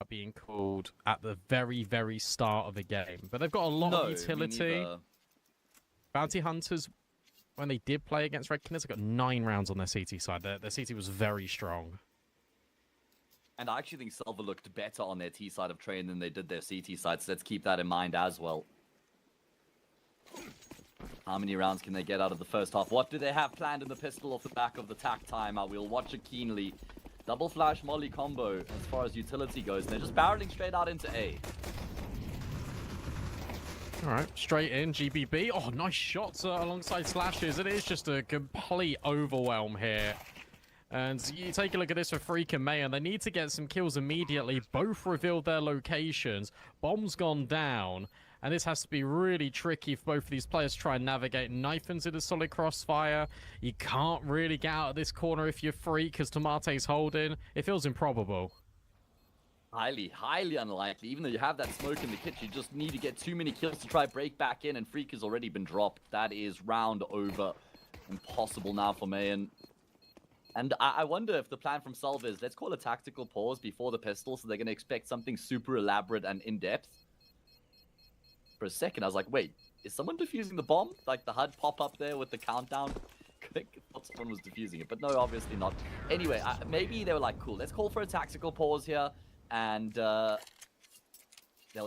being called at the very, very start of the game. But they've got a lot of utility. Bounty Hunters, when they did play against Red Killers, they got 9 rounds on their CT side. Their CT was very strong. And I actually think SELVA looked better on their T side of train than they did their CT side, so let's keep that in mind as well. How many rounds can they get out of the first half? What do they have planned in the pistol off the back of the tack timer? We'll watch it keenly. Double flash molly combo as far as utility goes. And they're just barreling straight out into A. All right, straight in, GBB. Oh, nice shots alongside slashes. It is just a complete overwhelm here. And you take a look at this for Freak and May, and they need to get some kills immediately. Both revealed their locations. Bomb's gone down. And this has to be really tricky for both of these players to try and navigate. Knife into the solid crossfire. You can't really get out of this corner if you're Freak, because Tomate's holding. It feels improbable. Highly unlikely. Even though you have that smoke in the kit, you just need to get too many kills to try break back in, and Freak has already been dropped. That is round over. Impossible now for Mayan. And I wonder if the plan from SELVA is, let's call a tactical pause before the pistol, so they're going to expect something super elaborate and in-depth. For a second, I was like, wait, is someone defusing the bomb? Like the HUD pop up there with the countdown? I thought someone was defusing it, but no, obviously not. Anyway, maybe they were like, cool, let's call for a tactical pause here, and they'll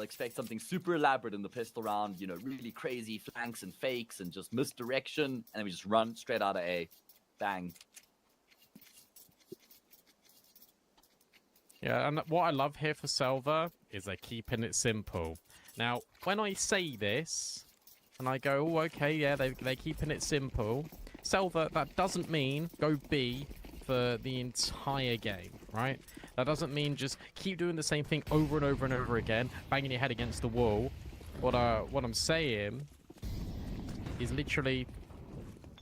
expect something super elaborate in the pistol round, you know, really crazy flanks and fakes and just misdirection, and then we just run straight out of A. Bang. Yeah, and what I love here for SELVA is they're keeping it simple. Now, when I say this, and I go, oh, okay, yeah, they're keeping it simple, SELVA, that doesn't mean go B for the entire game, right? That doesn't mean just keep doing the same thing over and over and over again, banging your head against the wall. What I'm saying is literally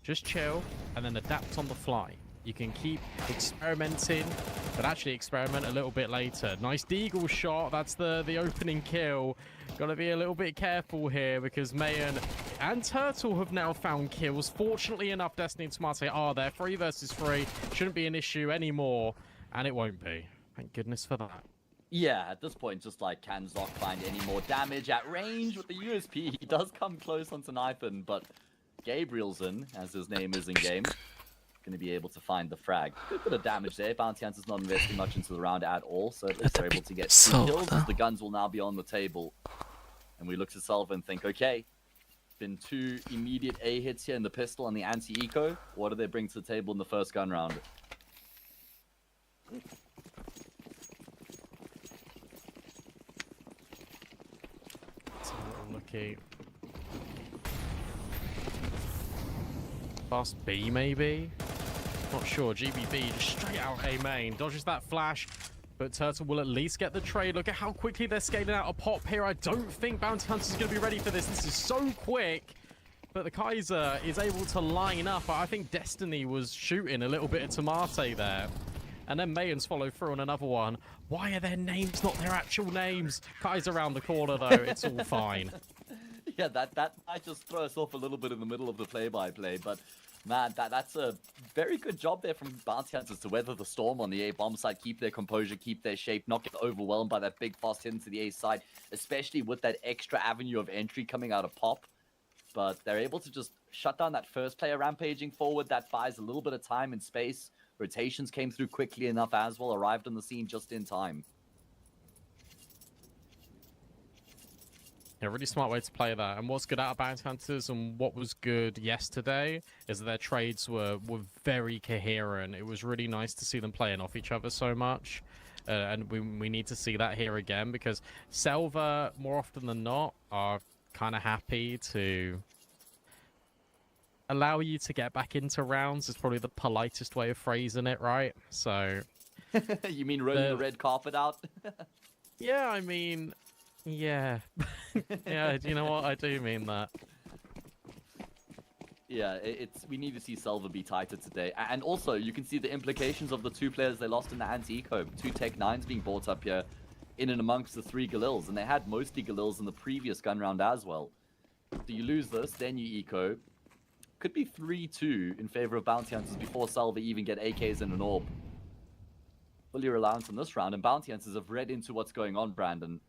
just chill and then adapt on the fly. You can keep experimenting, but actually experiment a little bit later. Nice deagle shot. That's the opening kill. Got to be a little bit careful here because Mayan and Turtle have now found kills. Fortunately enough, Destiny and Tomate are there. 3 versus 3. Shouldn't be an issue anymore, and it won't be. Thank goodness for that. Yeah, at this point, just like, can Zoc find any more damage at range with the USP? He does come close onto Knifin, but Gabrielson, as his name is in-game, going to be able to find the frag. Good bit of damage there. Bounty Hunter's not investing much into the round at all, so at least they're able to get 2 kills. The guns will now be on the table. And we look to SELVA and think, okay, been 2 immediate A hits here in the pistol and the anti-eco. What do they bring to the table in the first gun round? Lucky. Fast B, maybe? Not sure. GBB just straight out A main. Dodges that flash, but Turtle will at least get the trade. Look at how quickly they're scaling out a pop here. I don't think Bounty Hunter's going to be ready for this. This is so quick. But the Kaiser is able to line up. I think Destiny was shooting a little bit of Tomate there. And then Mayans follow through on another one. Why are their names not their actual names? Kaiser around the corner, though. It's all fine. Yeah, that might just throw us off a little bit in the middle of the play-by-play, but man, that's a very good job there from Bounty Hunters to weather the storm on the A bomb side, keep their composure, keep their shape, not get overwhelmed by that big fast hit into the A side, especially with that extra avenue of entry coming out of pop. But they're able to just shut down that first player rampaging forward. That buys a little bit of time and space. Rotations came through quickly enough as well, arrived on the scene just in time. Yeah, really smart way to play that. And what's good out of Bounty Hunters and what was good yesterday is that their trades were very coherent. It was really nice to see them playing off each other so much. And we need to see that here again because SELVA, more often than not, are kind of happy to allow you to get back into rounds. Is probably the politest way of phrasing it, right? So... You mean rolling the red carpet out? Yeah, I mean... Yeah. Yeah, do you know what? I do mean that. Yeah, we need to see SELVA be tighter today. And also, you can see the implications of the 2 players they lost in the anti-eco. 2 Tech 9s being brought up here in and amongst the 3 Galils. And they had mostly Galils in the previous gun round as well. So you lose this, then you eco. Could be 3-2 in favor of Bounty Hunters before SELVA even get AKs and an orb. fully reliant on this round, and Bounty Hunters have read into what's going on, Brandon.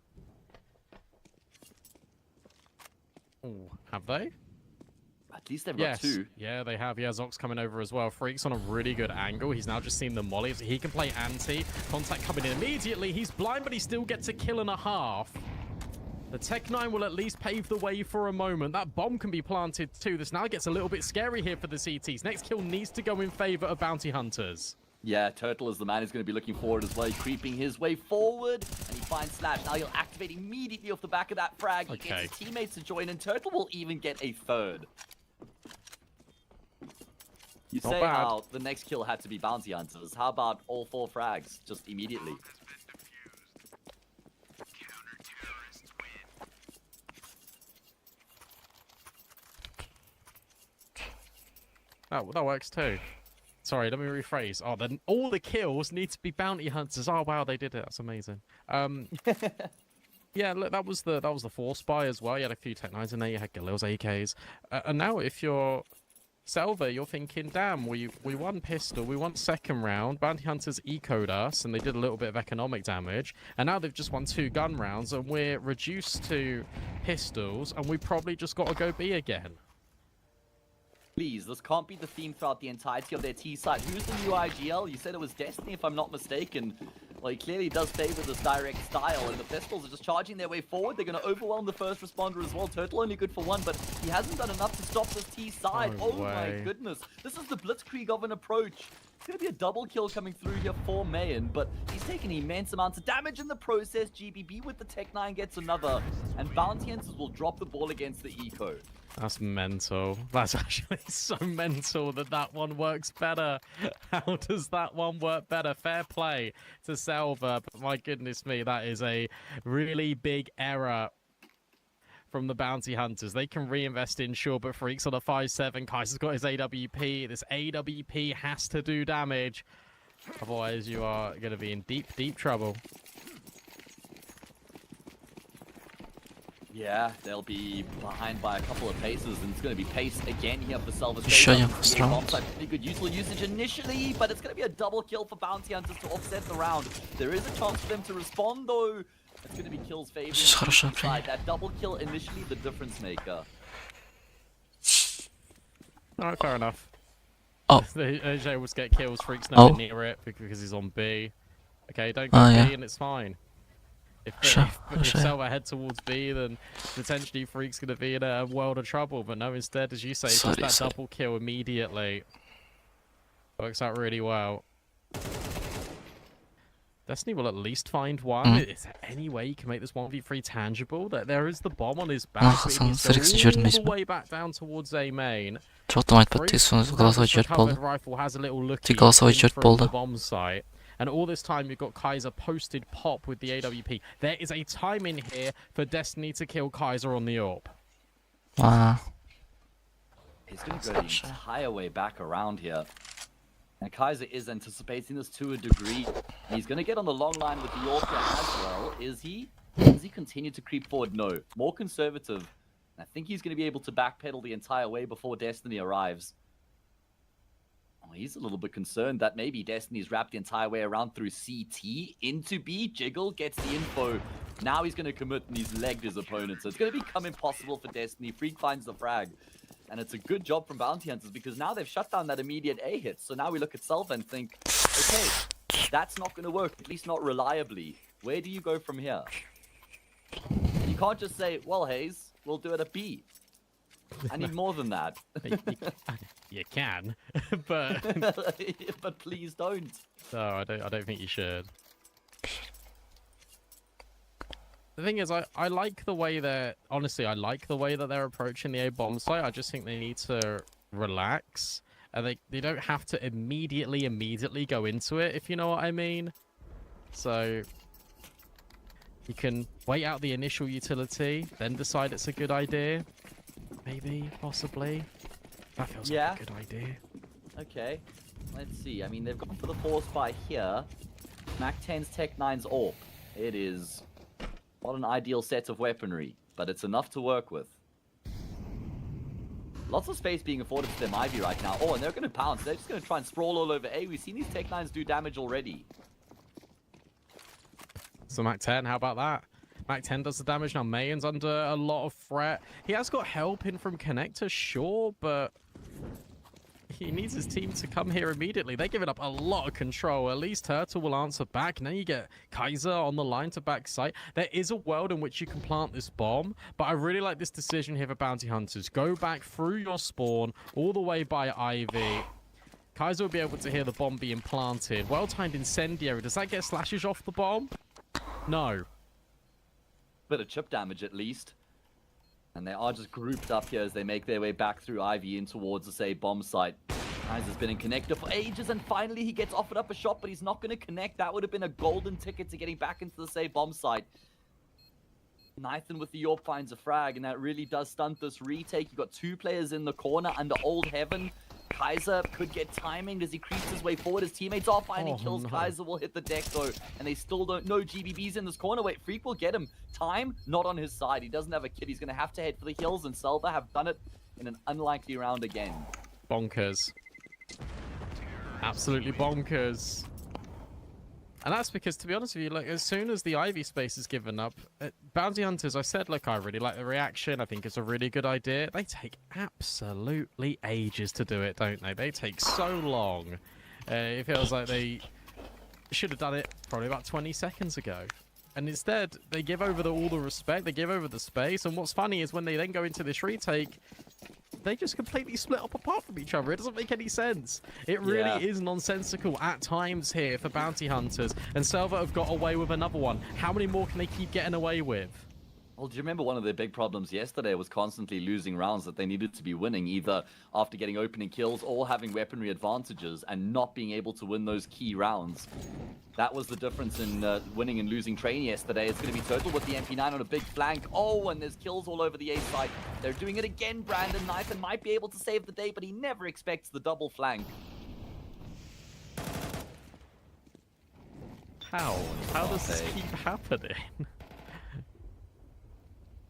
Ooh, have they? At least they've got two. Yeah, they have. Yeah, Zox coming over as well. Freak's on a really good angle. He's now just seen the molly. So he can play anti. Contact coming in immediately. He's blind, but he still gets a kill and a half. The Tech-9 will at least pave the way for a moment. That bomb can be planted too. This now gets a little bit scary here for the CTs. Next kill needs to go in favor of Bounty Hunters. Yeah, Turtle is the man who's going to be looking forward as well. He's creeping his way forward, and he finds Slash. Now he'll activate immediately off the back of that frag. He gets his teammates to join, and Turtle will even get a third. You say how the next kill had to be Bounty Hunters. How about all 4 frags just immediately? That works too. Sorry, let me rephrase. Oh, then all the kills need to be Bounty Hunters. Oh wow, they did it. That's amazing. Yeah, look, that was the 4 spy as well. You had a few Tech-9s in there. You had Galil's AKs, and now if you're SELVA, you're thinking, damn, we won pistol, we won second round. Bounty Hunters ecoed us, and they did a little bit of economic damage. And now they've just won 2 gun rounds, and we're reduced to pistols, and we probably just got to go B again. Please, this can't be the theme throughout the entirety of their T side. Who's the new IGL? You said it was Destiny, if I'm not mistaken. Well, he clearly does favor this direct style, and the pistols are just charging their way forward. They're going to overwhelm the first responder as well. Turtle only good for 1, but he hasn't done enough to stop this T side. No oh my goodness. This is the Blitzkrieg of an approach. It's going to be a double kill coming through here for Mayan, but he's taking immense amounts of damage in the process. GBB with the Tech-9 gets another, and Bounty Hunters will drop the ball against the eco. That's mental. That's actually so mental that one works better. How does that one work better? Fair play to SELVA, but my goodness me, that is a really big error from the Bounty Hunters. They can reinvest in, sure, but Freak's on a 5-7. Kaiser's got his AWP. This AWP has to do damage. Otherwise, you are going to be in deep, deep trouble. Yeah, they'll be behind by a couple of paces, and it's going to be pace again here for SELVA. Pretty good useful usage initially, but it's going to be a double kill for Bounty Hunters to offset the round. There is a chance for them to respond, though. It's going to be kills favoring. That double kill initially, the difference maker. Alright, fair enough. Oh. AJ will get kills. Freak's nowhere near it because he's on B. Okay, don't go B and it's fine. If SELVA head towards B, then potentially Freak's going to be in a world of trouble. But no, instead, as you say, just that double kill immediately. Works out really well. Destiny will at least find one. Is there any way you can make this 1v3 tangible? There is the bomb on his back. He's all the way back down towards A main. Rifle has a little look from the bomb site. And all this time, you've got Kaiser posted pop with the AWP. There is a time in here for Destiny to kill Kaiser on the AWP. Wow. He's going to go the entire way back around here. And Kaiser is anticipating this to a degree. He's going to get on the long line with the Yorker as well. Is he? Does he continue to creep forward? No. More conservative. I think he's going to be able to backpedal the entire way before Destiny arrives. He's a little bit concerned that maybe Destiny's wrapped the entire way around through CT into B. Jiggle gets the info. Now he's going to commit and he's legged his opponent. So it's going to become impossible for Destiny. Freak finds the frag. And it's a good job from Bounty Hunters because now they've shut down that immediate A hit. So now we look at SELVA and think, okay, that's not going to work, at least not reliably. Where do you go from here? You can't just say, well, Hayes, we'll do it at B. I need more than that. You can, but but please don't. No, I don't think you should. The thing is, I like the way they're honestly. I like the way that they're approaching the A bomb site. I just think they need to relax, and they don't have to immediately go into it. If you know what I mean. So you can wait out the initial utility, then decide it's a good idea. Maybe, possibly. That feels like a good idea. Okay, let's see. I mean, they've gone for the 4 spy here. Mac 10's Tech-9's AWP. It is not an ideal set of weaponry, but it's enough to work with. Lots of space being afforded to them Ivy right now. Oh, and they're going to pounce. They're just going to try and sprawl all over A. We've seen these Tech-9s do damage already. So Mac 10, how about that? Mac 10 does the damage. Now Mayan's under a lot of threat. He has got help in from Connector, sure, but he needs his team to come here immediately. They're giving up a lot of control. At least Turtle will answer back. Now you get Kaiser on the line to back site. There is a world in which you can plant this bomb, but I really like this decision here for Bounty Hunters. Go back through your spawn all the way by Ivy. Kaiser will be able to hear the bomb being planted. Well-timed incendiary. Does that get slashes off the bomb? No. Bit of chip damage at least. And they are just grouped up here as they make their way back through Ivy in towards the, say, bomb site. Kaiser's been in connector for ages, and finally he gets offered up a shot, but he's not going to connect. That would have been a golden ticket to getting back into the, say, bomb site. Nathan with the AWP finds a frag, and that really does stunt this retake. You've got two players in the corner under Old Heaven. Kaiser could get timing as he creeps his way forward. His teammates are finding kills. No. Kaiser will hit the deck though, and they still don't know GBB's in this corner. Wait, Freak will get him. Time, not on his side. He doesn't have a kid. He's going to have to head for the hills, and SELVA have done it in an unlikely round again. Bonkers. Absolutely bonkers. And that's because, to be honest with you, like, as soon as the Ivy space is given up, Bounty Hunters, I said, look, I really like the reaction. I think it's a really good idea. They take absolutely ages to do it, don't they? They take so long. It feels like they should have done it probably about 20 seconds ago. And instead, they give over all the respect. They give over the space. And what's funny is when they then go into this retake, they just completely split up apart from each other. It doesn't make any sense. It really is nonsensical at times here for Bounty Hunters. And SELVA have got away with another one. How many more can they keep getting away with? Well, do you remember one of their big problems yesterday was constantly losing rounds that they needed to be winning, either after getting opening kills or having weaponry advantages and not being able to win those key rounds. That was the difference in winning and losing train yesterday. It's going to be Total with the MP9 on a big flank. Oh, and there's kills all over the A side. They're doing it again, Brandon. Nathan might be able to save the day, but he never expects the double flank. How? How does this keep happening?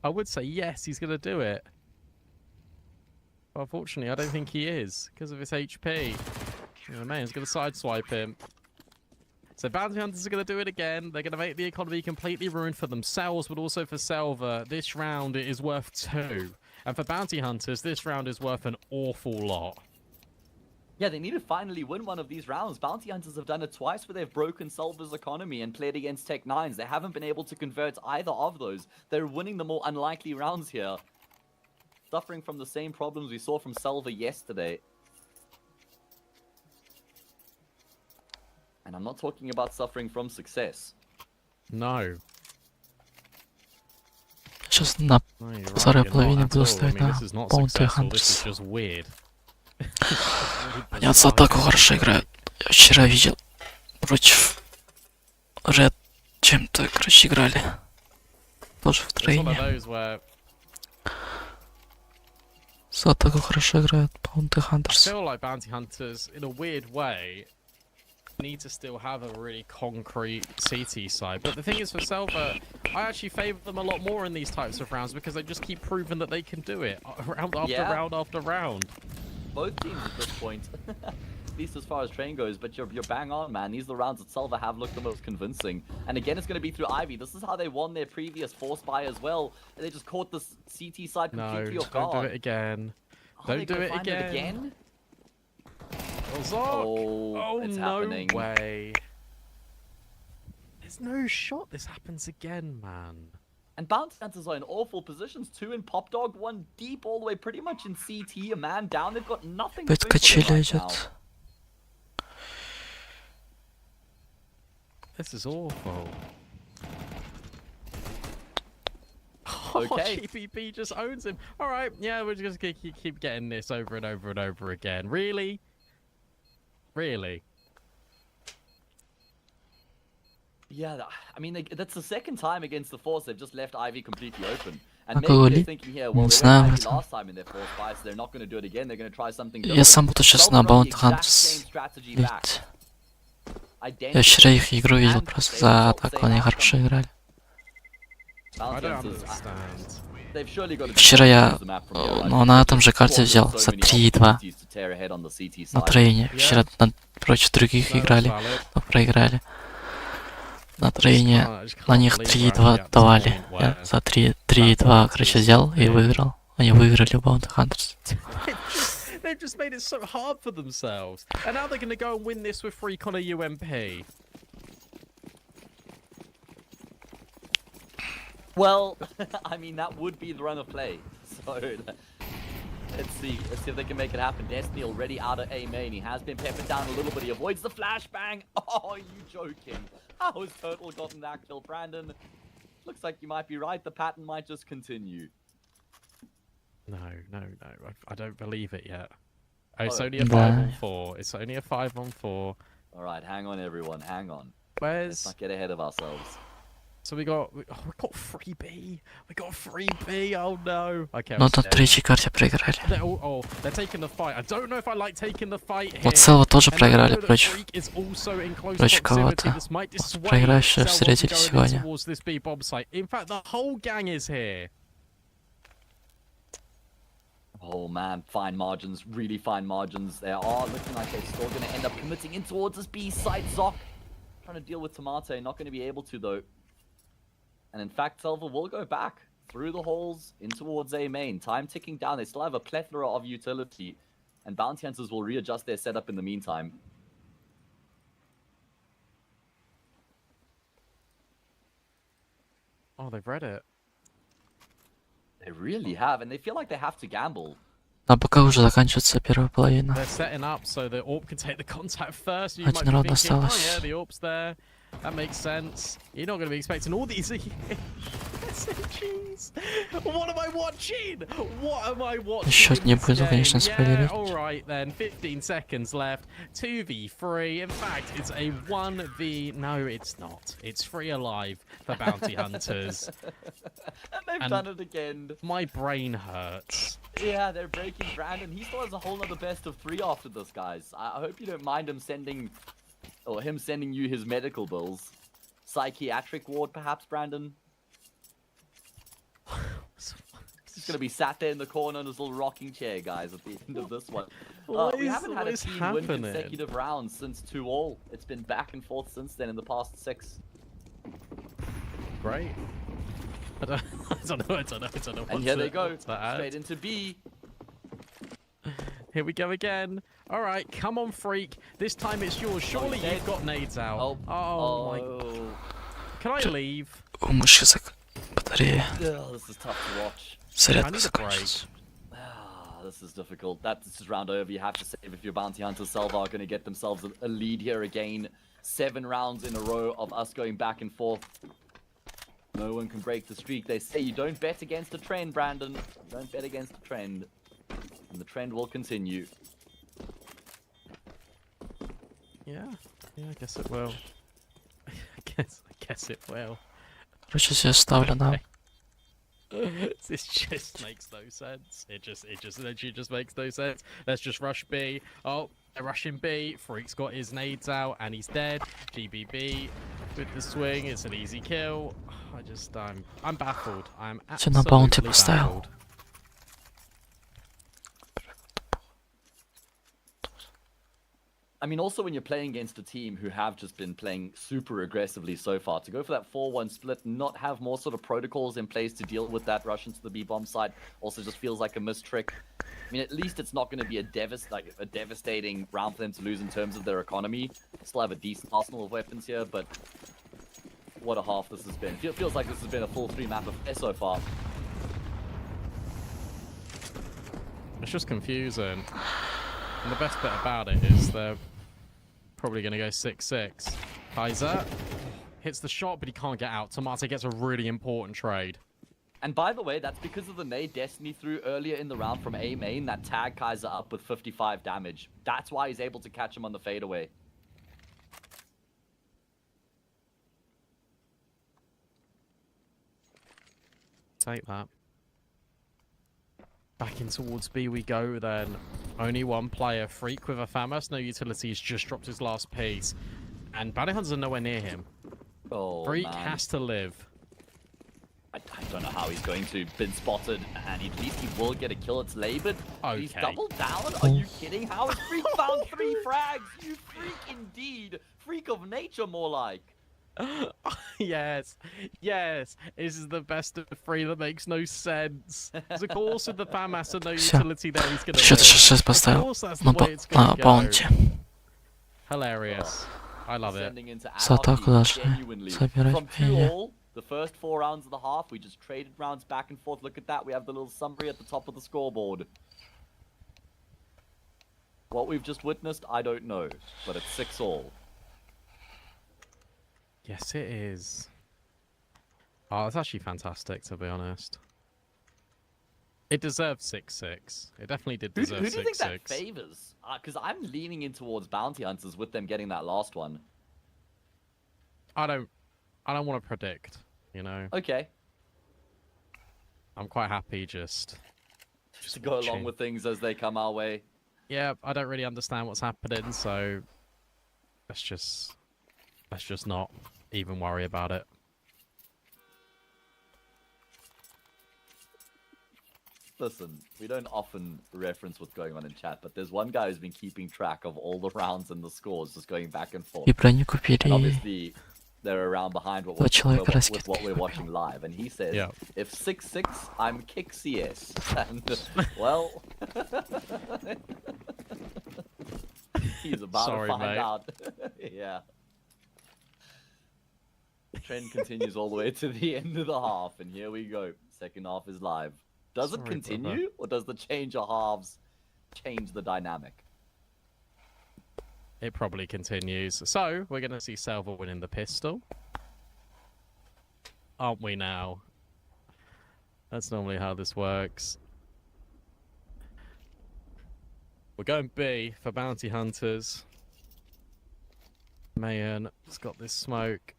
I would say yes, he's going to do it. But unfortunately, I don't think he is because of his HP. Oh, man, he's going to sideswipe him. So Bounty Hunters are going to do it again. They're going to make the economy completely ruined for themselves, but also for SELVA. This round is worth 2. And for Bounty Hunters, this round is worth an awful lot. Yeah, they need to finally win one of these rounds. Bounty Hunters have done it twice where they've broken SELVA's economy and played against Tech 9s. They haven't been able to convert either of those. They're winning the more unlikely rounds here. Suffering from the same problems we saw from SELVA yesterday. And I'm not talking about suffering from success. No. Сейчас на второй половине буду ставить на Bounty Hunters. Они за атаку хорошо играют. Я вчера видел против Red чем-то, короче, играли. Тоже в трейне. За атаку хорошо играют Bounty Hunters. I feel like Bounty Hunters, in a weird way, need to still have a really concrete CT side. But the thing is, for SELVA, I actually favour them a lot more in these types of rounds because they just keep proving that they can do it round after round after round. Both teams at this point, at least as far as train goes, but you're bang on, man. These are the rounds that SELVA have looked the most convincing. And again, it's going to be through Ivy. This is how they won their previous force buy as well. They just caught this CT side completely off guard. Don't do it again. Don't do it again. Oh, it's no happening. Way. There's no shot this happens again, man. And Bounty Hunters are in awful positions. 2 in Pop Dog, 1 deep all the way pretty much in CT. A man down. They've got nothing to do right now. This is awful. Okay. GPP just owns him. Alright, yeah, we're just going to keep getting this over and over and over again. Really? Really? Yeah, I mean, that's the second time against the Force they've just left Ivy completely open. And maybe they're thinking here, well, they went Ivy last time in their Force buy, so they're not going to do it again. They're going to try something different. Я сам буду сейчас на Bounty Hunters бить. Я вчера их игру видел просто за атаку, они хорошо играли. Вчера я на этом же карте взял за 3-2 на трейне. Вчера против других играли, но проиграли. на тройне на них 3-2 давали. Я за 3-2, короче, взял и выиграл. Они выиграли Bounty Hunters. They've just made it so hard for themselves. And now they're going to go and win this with Freak on a UMP. Well, I mean, that would be the run of play. So, let's see if they can make it happen. Destiny already out of A main. He has been peppered down a little bit. He avoids the flashbang. Oh, you joking? How has Turtle gotten that kill, Brandon? Looks like you might be right. The pattern might just continue. No. I don't believe it yet. Oh, it's only a 5-on-4. It's only a 5-on-4. All right, hang on, everyone. Hang on. Where's... Let's not get ahead of ourselves. So we got 3B. We got 3B. Oh no. Okay. Ну тут третьей карте проиграли. They're taking the fight. I don't know if I like taking the fight here. Вот СЕЛВА тоже проиграли против кого-то. Проигравшие встретились сегодня. In fact, the whole gang is here. Oh man, fine margins, really fine margins. They are looking like they're still going to end up committing in towards this B side. Zoc trying to deal with Tomato, not going to be able to though. And in fact, SELVA will go back through the halls in towards A main. Time ticking down. They still have a plethora of utility. And Bounty Hunters will readjust their setup in the meantime. Oh, they've read it. They really have. And they feel like they have to gamble. А пока уже заканчивается первая половина. They're setting up so the AWP can take the contact first. You might Один be раунд thinking, oh осталось. yeah, the AWP's there. That makes sense. You're not going to be expecting all these SMGs. What am I watching? What am I watching? Счет не буду, конечно, спойлерить. Alright then, 15 seconds left. 2v3. In fact, it's a 1v... No, it's not. It's 3 alive for Bounty Hunters. And they've done it again. My brain hurts. Yeah, they're breaking Brandon. He still has a whole other best of 3 after this, guys. I hope you don't mind him sending you his medical bills. Psychiatric ward, perhaps, Brandon? He's going to be sat there in the corner in his little rocking chair, guys, at the end of this one. We haven't had a team win consecutive rounds since 2-all. It's been back and forth since then in the past 6. Great. I don't know. And here they go, straight into B. Here we go again. All right, come on, Freak. This time it's yours. Surely you've got nades out. Oh my. Can I leave? У мышки батарея. This is tough to watch. Зарядка закончилась. This is difficult. This is round over. You have to save if your Bounty Hunters SELVA are going to get themselves a lead here again. 7 rounds in a row of us going back and forth. No one can break the streak. They say you don't bet against a trend, Brandon. Don't bet against a trend. And the trend will continue. Yeah, I guess it will. I guess it will. Короче, здесь ставлю на. This just makes no sense. It literally just makes no sense. Let's just rush B. Oh, they're rushing B. Freak's got his nades out and he's dead. GBB with the swing. It's an easy kill. I'm baffled. I'm absolutely baffled. I mean, also when you're playing against a team who have just been playing super aggressively so far, to go for that 4-1 split and not have more sort of protocols in place to deal with that rush into the B-bomb side also just feels like a missed trick. I mean, at least it's not going to be a devastating round for them to lose in terms of their economy. Still have a decent arsenal of weapons here, but what a half this has been. Feels like this has been a full 3-map affair so far. It's just confusing. And the best bit about it is they're probably going to go 6-6. Kaiser hits the shot, but he can't get out. Tomato gets a really important trade. And by the way, that's because of the nade Destiny threw earlier in the round from A main that tagged Kaiser up with 55 damage. That's why he's able to catch him on the fadeaway. Take that. Back in towards B we go then. Only one player. Freak with a FAMAS, no utilities, just dropped his last piece. And Bounty Hunters are nowhere near him. Oh, Freak man. has to live. I don't know how he's going to. Been spotted, and at least he will get a kill. It's labored. Okay. He's doubled down? Are you kidding? How has Freak found 3 frags? You freak indeed. Freak of nature, more like. Yes, yes. This is the best of three that makes no sense. Because of course, with the FAMAS and no Всё. utility there, he's gonna 1066 lose. Of поставил course, that's the на, way it's gonna go. баунти. Hilarious. I love it. Descending into За атаку anarchy, должны genuinely. собирать From перья. 2-all, the first 4 rounds of the half, we just traded rounds back and forth. Look at that. We have the little summary at the top of the scoreboard. What we've just witnessed, I don't know, but it's 6-all. Yes, it is. Oh, it's actually fantastic, to be honest. It deserved 6-6. It definitely did Who deserve do you think that 6-6. favors? Because I'm leaning in towards Bounty Hunters with them getting that last one. I don't want to predict, you know. Okay. I'm quite happy just To go along watching. with things as they come our way. Yeah, I don't really understand what's happening, so let's just not even worry about it. Listen, we don't often reference what's going on in chat, but there's one guy who's been keeping track of all the rounds and the scores, just going back and forth. И броню And купили. obviously, they're around behind what Два человека with раскидки what we're watching live, and he says, Yeah. "If 6-6, I'm kick CS." And well, he's about Sorry, to find mate. out. Yeah. The trend continues all the way to the end of the half, and here we go. Second half is live. Does it Sorry, continue, or does the change of halves change the dynamic? It probably continues. So, we're going to see SELVA winning the pistol. Aren't we now? That's normally how this works. We're going B for Bounty Hunters. Mayan has got this smoke.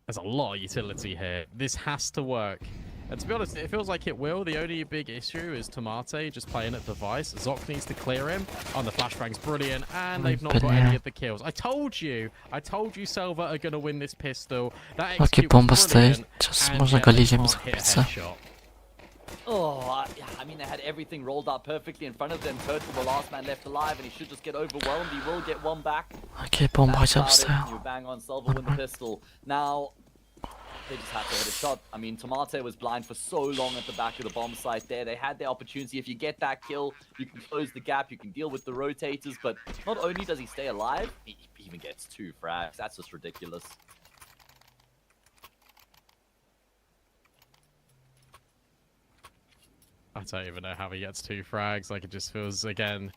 There's a lot of utility here. This has to work. And to be honest, it feels like it will. The only big issue is Tomate just playing at device. Zoc needs to clear him. Oh, and the flashbang's brilliant. And they've not got any of the kills. I told you SELVA are going to win this pistol. That Окей, execute бомба was стоит. brilliant. Сейчас And можно yet they коллизиям can't hit a закупиться. headshot. Oh, yeah, I mean, they had everything rolled out perfectly in front of them. Turtle, the last man left alive, and he should just get overwhelmed. He will get one back. Окей, бомбу That's хотя бы about it. вставил. You bang on SELVA with the pistol. Now, they just have to hit a shot. I mean, Tomate was blind for so long at the back of the bomb site there. They had their opportunity. If you get that kill, you can close the gap. You can deal with the rotators. But not only does he stay alive, he even gets 2 frags. That's just ridiculous. I don't even know how he gets 2 frags. Like, it just feels, again,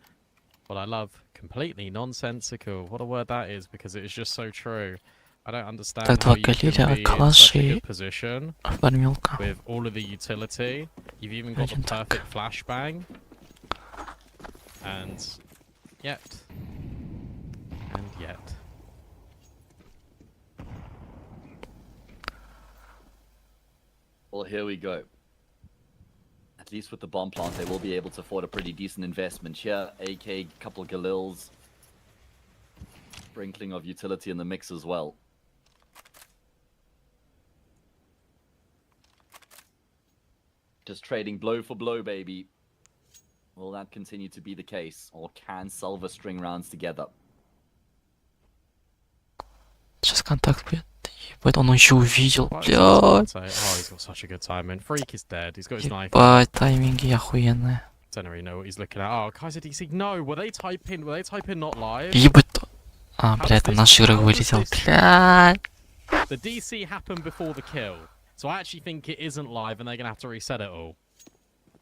what I love, completely nonsensical. What a word that is, because it is just so true. I don't understand Так, how два you can калибра, be in such a калаши, good position формилка. with all of the utility. You've even got the Один так. perfect flashbang. And yet. Well, here we go. At least with the bomb plant, they will be able to afford a pretty decent investment here. AK, couple of Galils. Sprinkling of utility in the mix as well. Just trading blow for blow, baby. Will that continue to be the case? Or can SELVA string rounds together? Сейчас контакт бьет. Ебать, он еще увидел, What? блядь. Oh, he's got such a good timing. Freak is dead. He's got his knife. Ебать, тайминги охуенные. Don't really know what he's looking at. Oh, Kaiser DC. No, were they typing not live? Ебать. А, блядь, там наш игрок вылетел. Блядь. The DC happened before the kill. So I actually think it isn't live and they're going to have to reset it all.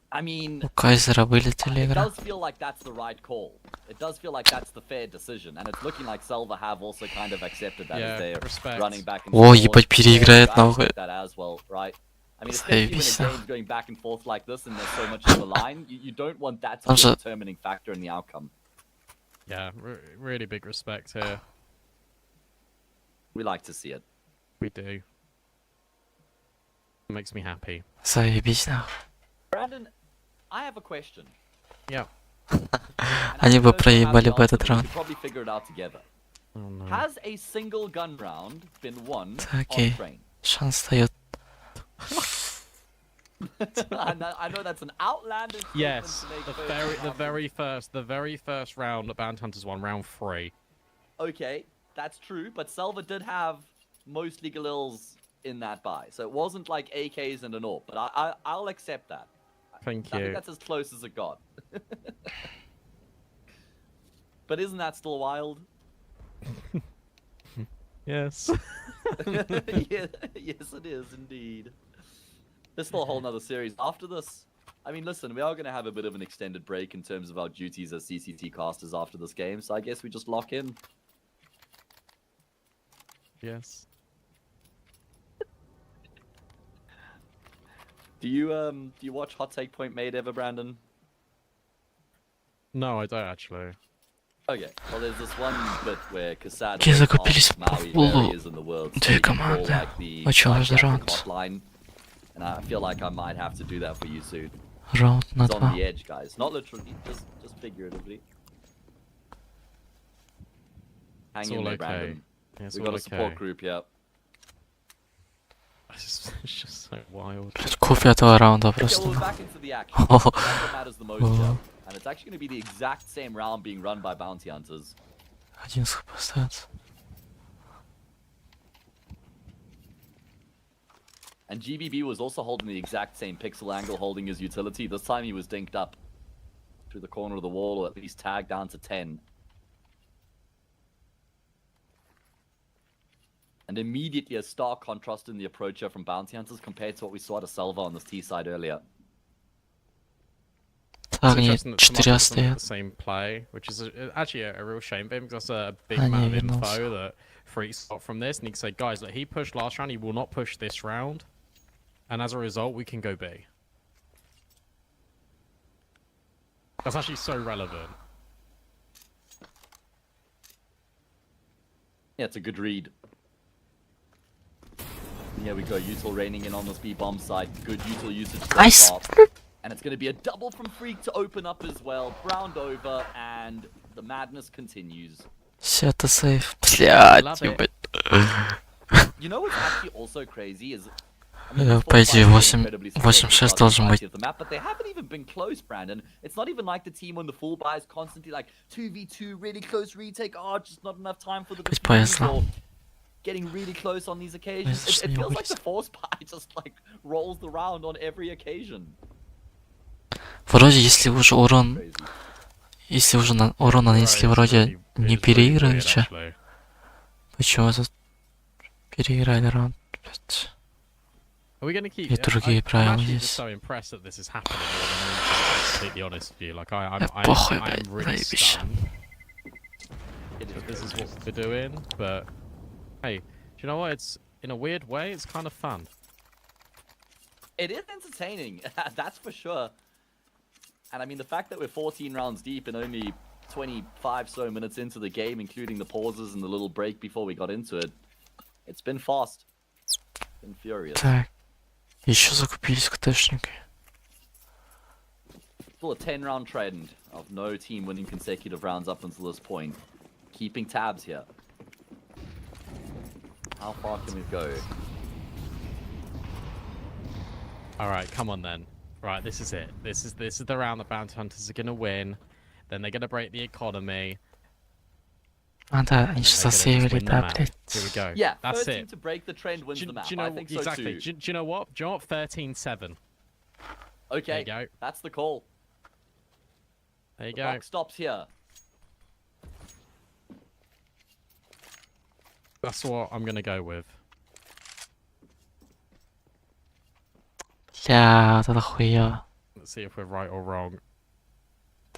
I mean, У Кайзера вылетели it игра. does feel like that's the right call. It does feel like that's the fair decision. And it's looking like SELVA have also kind of accepted that Yeah, as they're respect. running back and О, forth. ебать, переиграет I нахуй. accept that as well, right? I mean, especially when Заебись, a нахуй. game's going back and forth like this and there's so much on the line, you don't want that to Он be же- a determining factor in the outcome. Yeah, really big respect here. We like to see it. We do. It makes me happy. Заебись, нахуй. Brandon, I have a question. Yeah. And Они I бы don't know if you have проебали the бы answer, этот but we раунд. should probably figure it out together. Oh no. Has a single gun round been won Okay. on train? Шанс дает. I know that's an outlandish statement Yes, to make the first very first round that Bounty Hunters won, round 3. Okay, that's true, but SELVA did have mostly Galils in that buy. So it wasn't like AKs and an AWP, but I'll accept that. Thank I you. think that's as close as it got. But isn't that still wild? Yes. Yeah, yes, it is indeed. There's still a whole nother series after this. I mean, listen, we are going to have a bit of an extended break in terms of our duties as CCT casters after this game, so I guess we just lock in. Yes. Do you watch Hot Take Point Made ever, Brandon? No, I don't actually. Okay, well, there's this one bit where Cassad Где закупились по фулу in the world, две команды. Очень важный раунд. hotline, and I feel like I might have to do that for you soon. Раунд на It's on 2. the edge, guys. Not literally, just figuratively. Hang It's in all there, okay. Brandon. Yeah, it's We all got a support okay. group, yeah. It's just so wild. Кофе этого раунда Okay, well, просто. we're back into the action. That's what matters the most here. And it's actually going to be the exact same round being run by bounty hunters. 11 хп остается. And GBB was also holding the exact same pixel angle, holding his utility. This time he was dinked up through the corner of the wall, or at least tagged down to 10. And immediately a stark contrast in the approach here from bounty hunters compared to what we saw at a SELVA on this T side earlier. Так, It's они interesting that 4 Tomato doesn't have стоят. the same play, which is actually a real shame, because that's a big I amount of never info knows. that Freaks got from this, and he can say, guys, look, he pushed last round, he will not push this round, and as a result, we can go B. That's actually so relevant. Yeah, it's a good read. And here we go, util raining in on this B bomb side. Good util usage so Nice. far. And it's going to be a double from Freak to open up as well. Round over, and the madness continues. Все, это сейф. Блядь, Love it. ебать. You know what's actually also crazy is... I mean, this По идее, force fight is 8 incredibly 8-6 successful должен across быть. the of the map, but they haven't even been close, Brandon. It's not even like the team on the full buy is constantly like 2v2, really close retake. Oh, just not enough time for the Хоть defuse, повезло. or getting really close on these occasions. Повезло, что It не feels like вылез. the force buy just like rolls the round on every occasion. Вроде, если уже урон... Crazy. Если уже урон нанесли, вроде не переиграли, че? actually. Почему тут переиграли раунд? Блядь. Are we gonna keep? И другие I'm правила actually just есть. so impressed that this is happening. More than anything, to be completely honest with you, like I'm похуй, I'm блядь, really заебись. stunned It that is this is crazy. what we're doing. But hey, do you know what? It's in a weird way, it's kind of fun. It is entertaining, that's for sure. And I mean, the fact that we're 14 rounds deep and only 25 so minutes into the game, including the pauses and the little break before we got into it, it's been fast. It's been furious. Так. Еще закупились КТшники. Still a 10-round trend of no team winning consecutive rounds up until this point. Keeping tabs here. How far can we go? All right, come on then. Right, this is it. This is the round that bounty hunters are gonna win. Then they're gonna break the economy. А, да, они and же they're gonna just засейвили, win the да, map. блядь. Here we go. Yeah, that's first team it. to break the trend wins the map. I think so exactly. too. Do you know what? Do you know what? 13-7. Okay, There you go. that's the call. There you The go. buck stops here. That's what I'm gonna go with. Бля, вот это хуя. Let's see if we're right or wrong.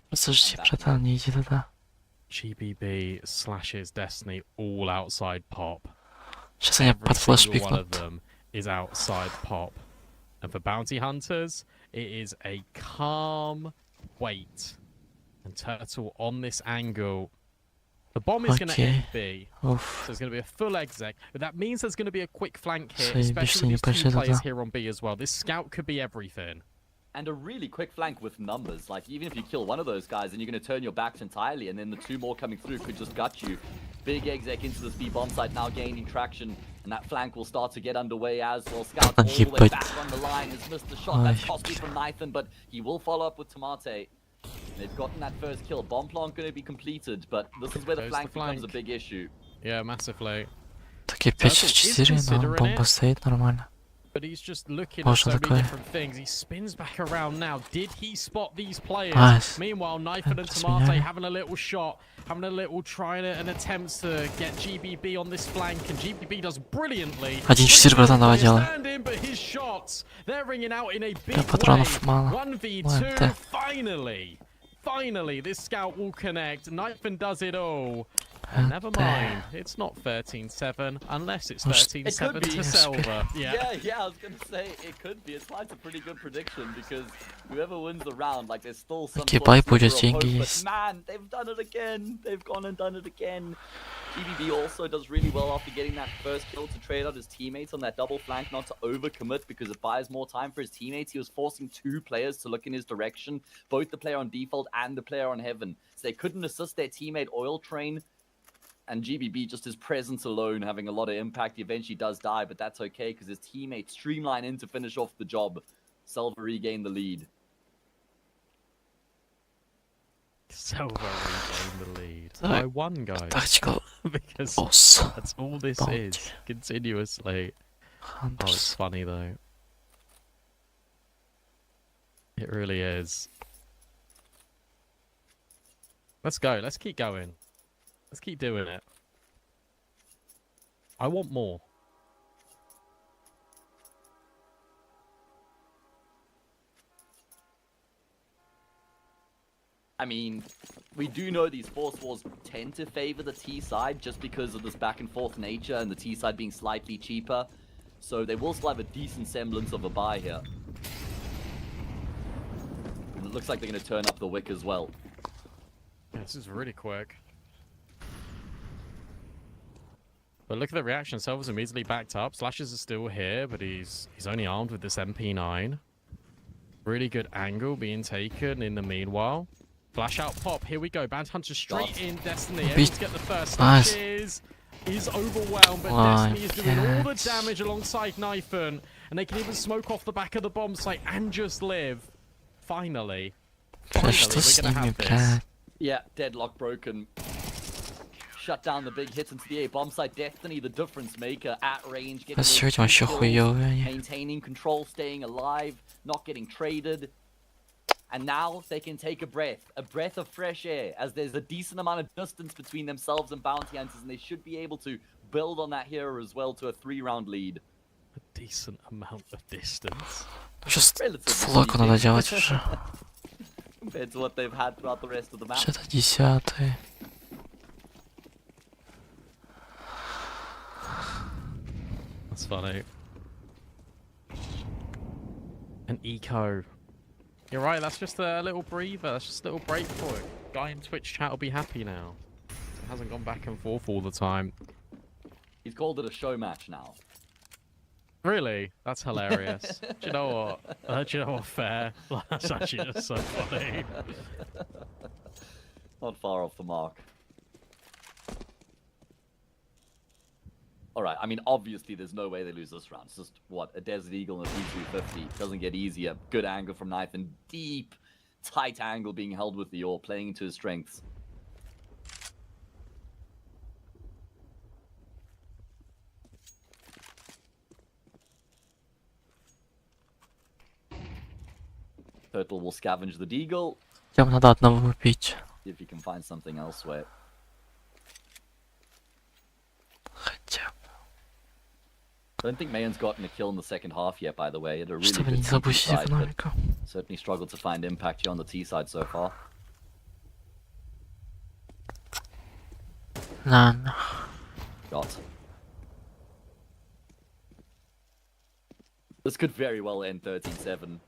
Подожди, братан, не иди туда. GBB slashes Destiny all outside pop. Сейчас они Every под флеш single one of пикнут. them is outside pop. And for bounty hunters, it is a calm wait. And Turtle on this angle. The bomb is going to Okay. end B. Уф. So there's going to be a full exec. But that means there's going to be a quick flank hit, Заебись, especially они with these two пошли players туда. here on B as well. This scout could be everything. And a really quick flank with numbers. Like, even if you kill one of those guys, then you're going to turn your backs entirely, and then the two more coming through could just gut you. Big exec into this B bomb site, now gaining traction, and that flank will start to get underway as well. Scout all the way back on the line, has missed the shot. That's costly from Nathan, but he will follow up with Tomate. They've gotten that first kill. Bomb plant going to be completed, but this is where the Goes flank the becomes a flank. big issue. Yeah, massively. Так Окей, 5-4, но бомба стоит нормально. But he's just looking at Можно so many такое. different things. He spins back around now. Did he spot these players? Nice. Meanwhile, Knifin and Tomate having a little shot, having a little trying and attempts to get GBB on this flank, and GBB does brilliantly. 1-4, братан, давай делай. But his shots, they're ringing out in a big way. Патронов мало. 1v2, finally, this scout will connect. Knifin does it all. And never mind, it's not 13-7, unless it's 13-7 to SELVA. Yeah, I was gonna say, it could be. It's like a pretty good prediction, because whoever wins the round, like, there's still some sort of будет, sliver of деньги hope, есть. but man, they've done it again. They've gone and done it again. GBB also does really well after getting that first kill to trade out his teammates on that double flank, not to overcommit, because it buys more time for his teammates. He was forcing 2 players to look in his direction, both the player on default and the player on heaven. So they couldn't assist their teammate Oil Train. And GBB, just his presence alone, having a lot of impact. He eventually does die, but that's okay, because his teammates streamline in to finish off the job. SELVA regain the lead. SELVA regain the lead. By 1, guys. Tactical Because boss. that's all this is. Continuously. Oh, it's funny, though. It really is. Let's go. Let's keep going. Let's keep doing it. I want more. I mean, we do know these force wars tend to favor the T side just because of this back and forth nature and the T side being slightly cheaper. So they will still have a decent semblance of a buy here. And it looks like they're going to turn up the wick as well. Yeah, this is really quick. But look at the reaction. SELVA's immediately backed up. Slashes are still here, but he's only armed with this MP9. Really good angle being taken in the meanwhile. Flash out pop. Here we go. Bounty Hunter straight in. Destiny able to get the first. Slashes is overwhelmed, but Destiny is doing all the damage alongside Knifin. And they can even smoke off the back of the bomb site and just live. Finally. We're going to have this. Yeah, deadlock broken. Shut down the big hits into the A bomb site. Destiny, the difference maker at range, getting those maintaining control, staying alive, not getting traded. And now they can take a breath of fresh air, as there's a decent amount of distance between themselves and bounty hunters, and they should be able to build on that here as well to a 3-round lead. A decent amount of distance. Сейчас флоку надо делать уже. Compared to what they've had throughout the rest of the map. Что-то 10-й. That's funny. An eco. You're right, that's just a little breather. That's just a little break for it. Guy in Twitch chat will be happy now. Hasn't gone back and forth all the time. He's called it a show match now. Really? That's hilarious. Do you know what? Do you know what? Fair. That's actually just so funny. Not far off the mark. Alright, I mean, obviously there's no way they lose this round. It's just, what, a Desert Eagle and a P250. Doesn't get easier. Good angle from Knife and deep, tight angle being held with the ore, playing into his strengths. Turtle will scavenge the Deagle. Тем надо одного убить. See if he can find something elsewhere. Хотя бы. I don't think Mayan's gotten a kill in the second half yet, by the way. It a really Чтобы good не CT запустить side, but экономику. certainly struggled to find impact here on the T side so far. Ладно. Got. This could very well end 13-7.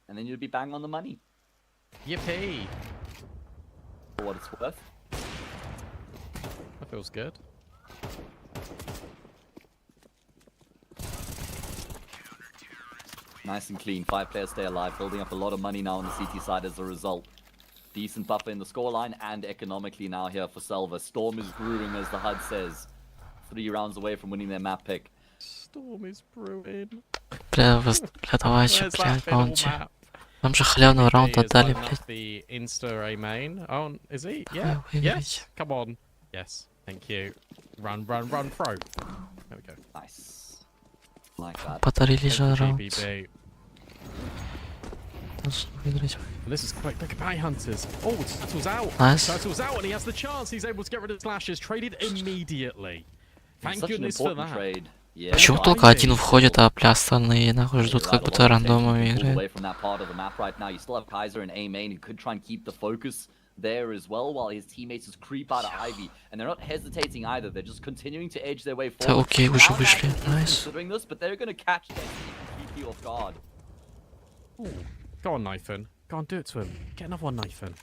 And then you'd be bang on the money. Yippee! For what it's worth. That feels good. Nice and clean. 5 players stay alive, building up a lot of money now on the CT side as a result. Decent buffer in the scoreline and economically now here for SELVA. Storm is brewing, as the HUD says. 3 rounds away from winning their map pick. Storm is brewing. Бля, давайте, блядь, баунти. Нам же халявного раунда дали, блядь. The Insta A main. Oh, is he? Yeah. Yes. Come on. Yes, thank you. Run, run, run, throw. There we go. Nice. Like that. Подарили же There's the раунд. GBB. Должен выиграть. And this is quick. Look at Bounty Hunters. Oh, Turtle's out. Nice. Turtle's out, and he has the chance. He's able to get rid of slashes. Traded immediately. Thank Such an goodness for important that. trade. Yeah. Почему только один входит, а бля, остальные нахуй ждут, как будто рандомами играют? Away from that part of the map right now. You still have Kaiser and A main who could try and keep the focus there as well, while his teammates just creep out of Ivy, and they're not hesitating either. They're just continuing to edge their way Да, forward. окей, уже Now вышли. National is Найс. considering this, but they're going to catch them and keep you off guard. Ooh. Go on, Nathan. Go on, do it to him. Get another one, Nathan.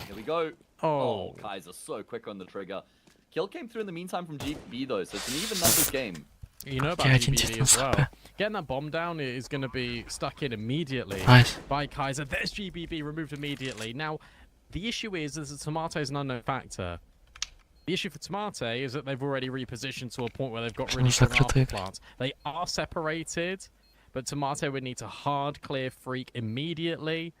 Here we go. Oh. Kaiser so quick on the trigger. Kill came through in the meantime from GB though, so it's an even numbers game. You know about Yeah, GBB as well. okay. Getting that bomb down is going to be stuck in immediately Nice. by Kaiser. There's GBB removed immediately. Now, the issue is that Tomato is an unknown factor. The issue for Tomato is that they've already repositioned to a point where they've got really strong закрытый. plants. They are separated, but Tomato would need to hard clear Freak immediately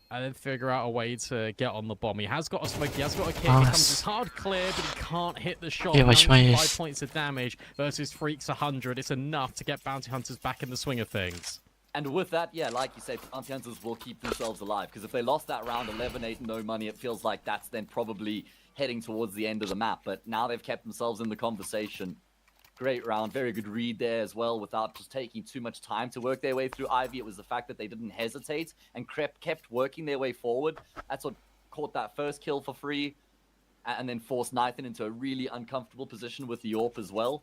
and then figure out a way to get on the bomb. He has got a smoke, he has got a kick. It comes Nice. as hard clear, but he can't hit the shot. Yeah, восьмая 95 есть. points of damage versus Freak's 100. It's enough to get Bounty Hunters back in the swing of things. And with that, yeah, like you say, Bounty Hunters will keep themselves alive, because if they lost that round 11-8 no money, it feels like that's then probably heading towards the end of the map. But now they've kept themselves in the conversation. Great round, very good read there as well, without just taking too much time to work their way through Ivy. It was the fact that they didn't hesitate and kept working their way forward. That's what caught that first kill for free, and then forced Nathan into a really uncomfortable position with the AWP as well.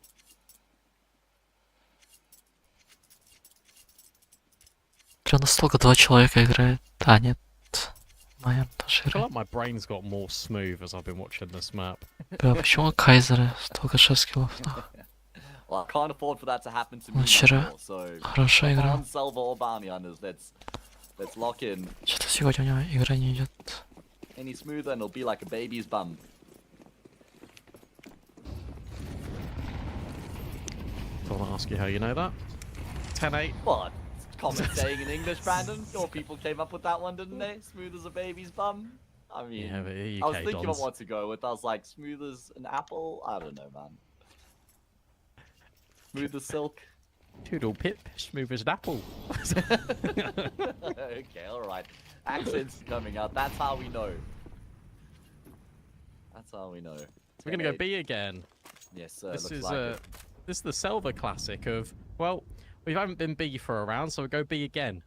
Прям настолько два человека играет. А, нет. Моя тоже I feel играет. like my brain's got more smooth as I've been watching this map. Бля, почему Кайзеры столько 6 киллов? нахуй? Well, I can't afford for that to happen to me Ну, вчера anymore, so хорошо играл. on SELVA or Bounty Hunters, let's lock in. Что-то сегодня у него игра не идет. Any smoother and it'll be like a baby's bum. Don't want to ask you how you know that. 10-8. What? Common saying in English, Brandon? Your people came up with that one, didn't they? Smooth as a baby's bum? I mean, Yeah, but I was UK thinking dons. about what to go with. I was like, smooth as an apple? I don't know, man. Smooth as silk? Toodle pip, smooth as an apple. Okay, alright. Accents coming out. That's how we know. That's how we know. We're gonna go 10-8. B again. Yes, sir. This looks is like it. this is the SELVA classic of, well, we haven't been B for a round, so we'll go B again.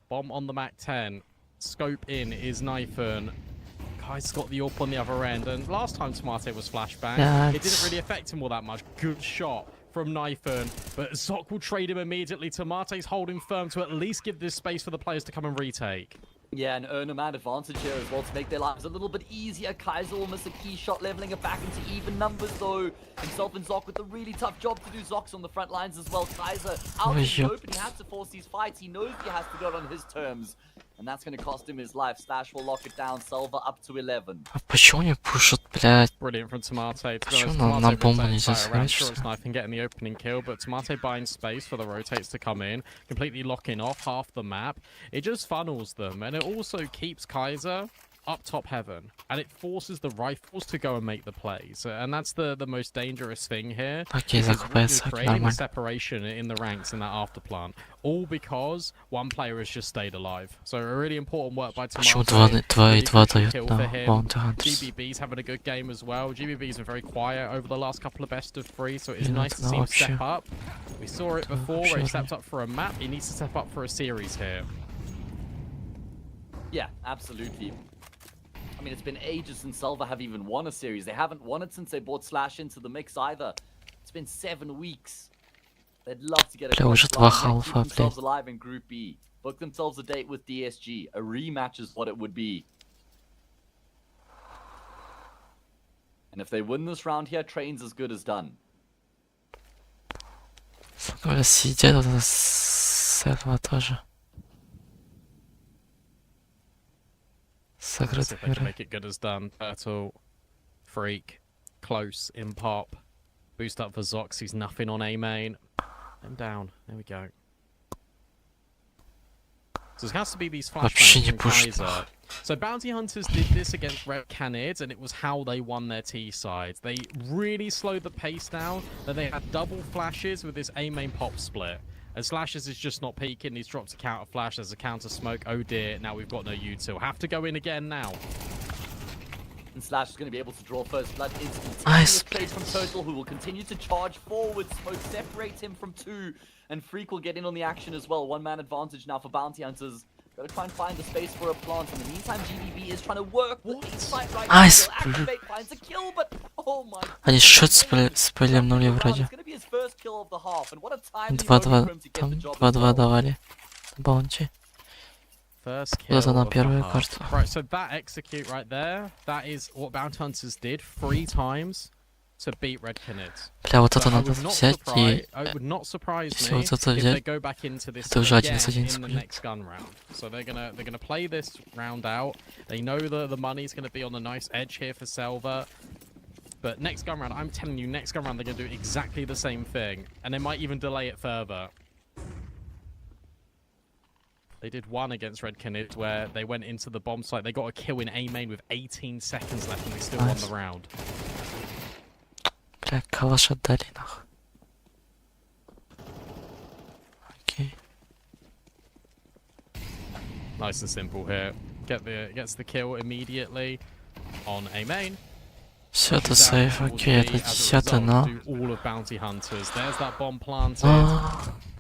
Bomb on the Mac 10. Scope in is Nathan. Kai's got the AWP on the other end, and last time Tomato was flashbang, Yeah, it didn't really affect him all that much. Good shot from Nathan, but Zoc will trade him immediately. Tomato's holding firm to at least give this space for the players to come and retake. Yeah, and earn a man advantage here as well to make their lives a little bit easier. Kaiser will miss a key shot, leveling it back into even numbers though. Himself and Zoc with a really tough job to do. Zoc's on the front lines as well. Kaiser out in the open. He has to force these fights. He knows he has to do it on his terms. And that's going to cost him his life. Stash will lock it down. SELVA up to 11. А почему не пушат, блядь? Brilliant from Tomato. To be Почему honest, на Tomato бомбу rotates нельзя fire around. сыграть, Sure, что it's ли? knife and getting the opening kill, but Tomato buying space for the rotates to come in, completely locking off half the map. It just funnels them, and it also keeps Kaiser up top heaven, and it forces the rifles to go and make the plays, and that's the most dangerous thing here. Окей, Because закупается, you're окей, creating a нормально. separation in the ranks in that afterplant, all because one player has just stayed alive. So a really important work by Почему Tomato. два Really и два crucial дают kill на for him. Bounty Hunters? GBB's having a good game as well. GBB's been very quiet over the last couple of best of three, so it's Yeah, nice to no, see him вообще. step up. We saw it before where he вообще stepped up for a map. He needs to step up for a series here. Yeah, absolutely. I mean, it's been ages since SELVA have even won a series. They haven't won it since they brought Slash into the mix either. It's been 7 weeks. They'd love to get a Бля, уже cross line, два keep халфа, themselves блядь. alive in Group B. Book themselves a date with DSG. A rematch is what it would be. And if they win this round here, train's as good as done. Сука, сидят вот это с этого тоже. See Закрытых if they can играет. make it good as done. Turtle, Freak, close, in pop. Boost up for Zox. He's nothing on A main. Him down. There we go. So it has to be these Вообще flashbangs не from пушит. Kaiser So Bounty Hunters did this against Red Canids, and it was how they won their T-sides. They really slowed the pace down, then they had double flashes with this A-main pop split. And Slashes is just not peeking, he's dropped a counter flash, there's a counter smoke, oh dear, now we've got no util. Have to go in again now. And Slash is going to be able to draw first blood instantly. Nice. Trade from Total, who will continue to charge forward. Smoke separates him from 2, and Freak will get in on the action as well. 1-man advantage now for Bounty Hunters. Gotta try and find the space for a plant. In the meantime, GBB is trying to work the inside right now. Nice. Activate, finds a kill, but oh my Они счет спылемнули вроде. It's gonna be his first kill of the half, and what a time 2-2, там 2-2 давали. Баунти. First kill. Вот она первая карта. Right, so that execute right there, that is what Bounty Hunters did 3 times to beat Red Canids. Бля, вот это So I надо would not взять и... it would not surprise Если me вот это if they взять, go back into this это уже again 1-1 in the сплит. next gun round. So they're gonna play this round out. They know that the money's gonna be on the nice edge here for SELVA. But next gun round, I'm telling you, next gun round they're gonna do exactly the same thing, and they might even delay it further. They did one against Red Canids where they went into the bomb site. They got a kill in A main with 18 seconds left, and they still won the round. Бля, калаш отдали нахуй. Окей. Nice and simple here. Gets the kill immediately on A main. Все, это сейф, окей, это 10-й, но... All of Bounty Hunters. There's that bomb planted.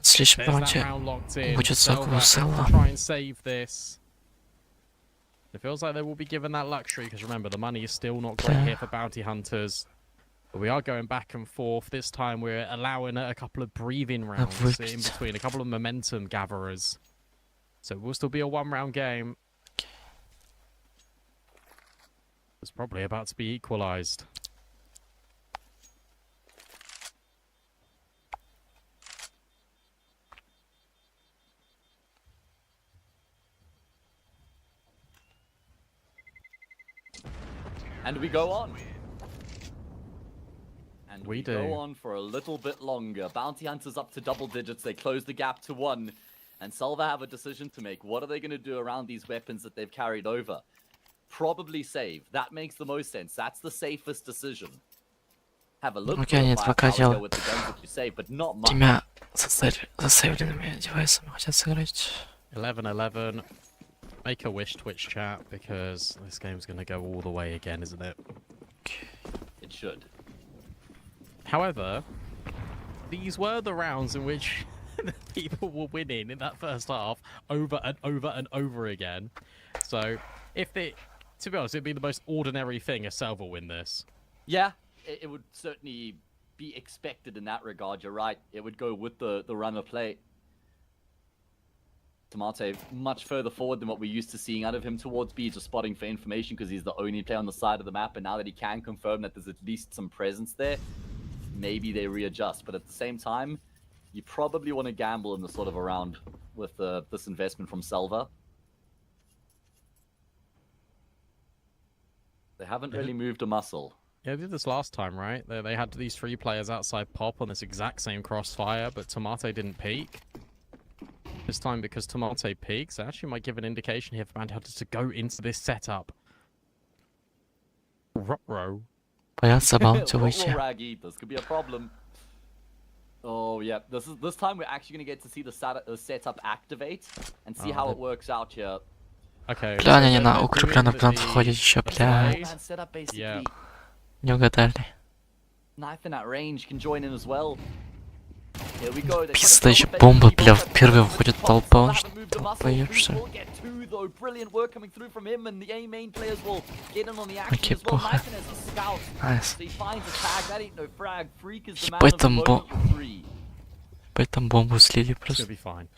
Слишком There's that баунти. round locked in. Будет соку Selva SELVA. have to try and save this. It feels like they will be given that luxury because remember the money is still not great here for Bounty Hunters. But we are going back and forth. This time we're allowing a couple of breathing rounds in between, a couple of momentum gatherers. So it will still be a 1-round game. It's probably about to be equalized. And we go on. And We do. go on for a little bit longer. Bounty Hunters up to double digits. They close the gap to 1. And SELVA have a decision to make. What are they going to do around these weapons that they've carried over? Probably save. That makes the most sense. That's the safest decision. Have a look Окей, они пока делают with the guns that you save, but not much. 2 засейвленными девайсами хотят сыграть. 11-11. Make a wish, Twitch chat, because this game's going to go all the way again, isn't it? It should. However, these were the rounds in which the people were winning in that first half over and over and over again. So, to be honest, it'd be the most ordinary thing if SELVA win this. Yeah, it would certainly be expected in that regard. You're right. It would go with the run of play. Tomate much further forward than what we're used to seeing out of him towards B, just spotting for information because he's the only player on the side of the map. And now that he can confirm that there's at least some presence there, maybe they readjust. But at the same time, you probably want to gamble in this sort of a round with this investment from SELVA. They haven't really moved a muscle. Yeah, they did this last time, right? They had these 3 players outside Pop on this exact same crossfire, but Tomate didn't peek. This time, because Tomate peaks, it actually might give an indication here for Bounty Hunters to go into this setup. Ruh-roh. Боятся баунти выйти. Raggy, this could be a problem. Oh yeah, this time we're actually gonna get to see the setup activate and see how it works out here. Okay. Бля, они на укрепленный план входят еще, блядь. Yeah. Не угадали. Knife in that range can join in as well. Here we go. Пизда, еще бомба, бля, в первый входит толпа, он что, боишься? Окей, похуй. Найс. Ебать там бомбу слили просто. Should be fine.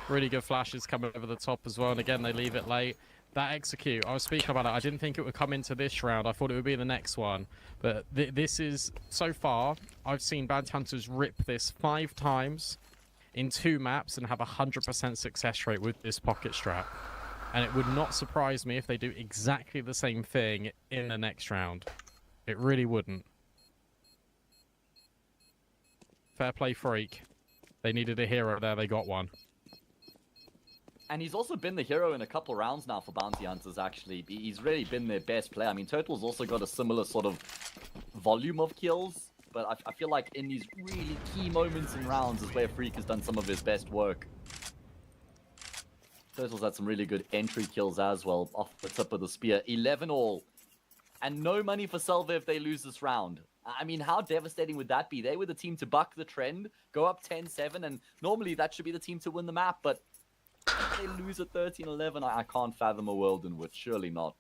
Really good flashes coming over the top as well, and again they leave it late. That execute, I was speaking about it, I didn't think it would come into this round, I thought it would be the next one. But this is, so far, I've seen Bounty Hunters rip this 5 times in 2 maps and have a 100% success rate with this pocket strat. And it would not surprise me if they do exactly the same thing in the next round. It really wouldn't. Fair play, Freak. They needed a hero there, they got one. And he's also been the hero in a couple rounds now for Bounty Hunters, actually. He's really been their best player. I mean, Total's also got a similar sort of volume of kills, but I feel like in these really key moments in rounds is where Freak has done some of his best work. Total's had some really good entry kills as well, off the tip of the spear. 11 all. And no money for SELVA if they lose this round. I mean, how devastating would that be? They were the team to buck the trend, go up 10-7, and normally that should be the team to win the map, but if they lose at 13-11, I can't fathom a world in which. Surely not.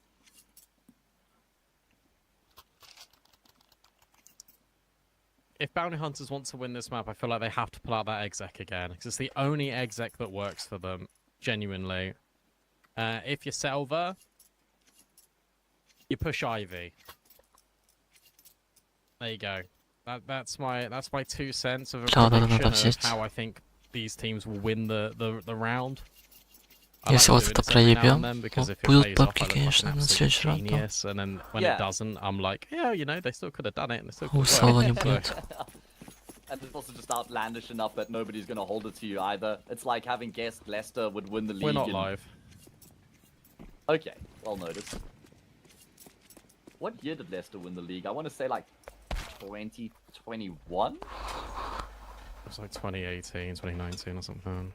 If Bounty Hunters want to win this map, I feel like they have to pull out that exec again, because it's the only exec that works for them, genuinely. If you're SELVA, you push Ivy. There you go. That's my 2 cents of a prediction of how I think these teams will win the round. Если вот это проебем, будут бабки, конечно, на следующий раунд. And then when it doesn't, I'm like, yeah, you know, they still could have done it. And they still could SELVA не будет. And it's also just outlandish enough that nobody's going to hold it to you either. It's like having guessed Leicester would win the league. We're not live. Okay, well noticed. What year did Leicester win the league? I want to say like 2021? It was like 2018, 2019 or something.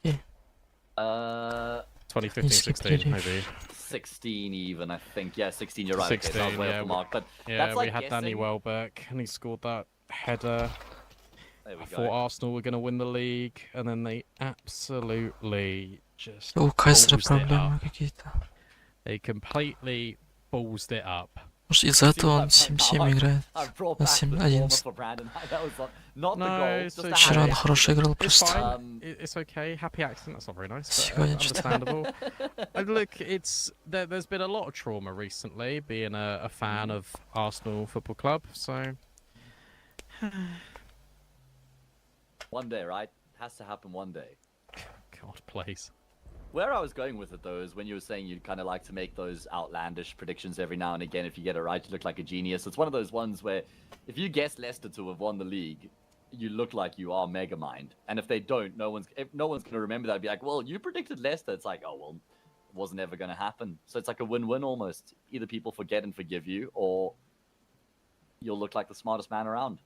Yeah. 2015, 16 maybe. 16 even, I think. Yeah, 16, you're right. 16, okay, so yeah. Mark. But yeah, that's like we had guessing. Danny Welbeck, and he scored that header. There we I go. thought Arsenal were going to win the league, and then they absolutely just У Кайсера ballsed it проблемы up. какие-то. They completely ballsed it up. Может, из-за этого он 7-7 играет. На 7-11. Вчера он хорошо играл просто. It's okay. Happy accident. That's not very nice. Сегодня Understandable. And look, there's been a lot of trauma recently, being a fan of Arsenal Football Club. So one day, right? Has to happen one day. God, please. Where I was going with it, though, is when you were saying you'd kind of like to make those outlandish predictions every now and again. If you get it right, you look like a genius. It's one of those ones where if you guess Leicester to have won the league, you look like you are Megamind. And if they don't, no one's going to remember that. It'd be like, well, you predicted Leicester. It's like, oh, well, it wasn't ever going to happen. So it's like a win-win almost. Either people forget and forgive you, or you'll look like the smartest man around.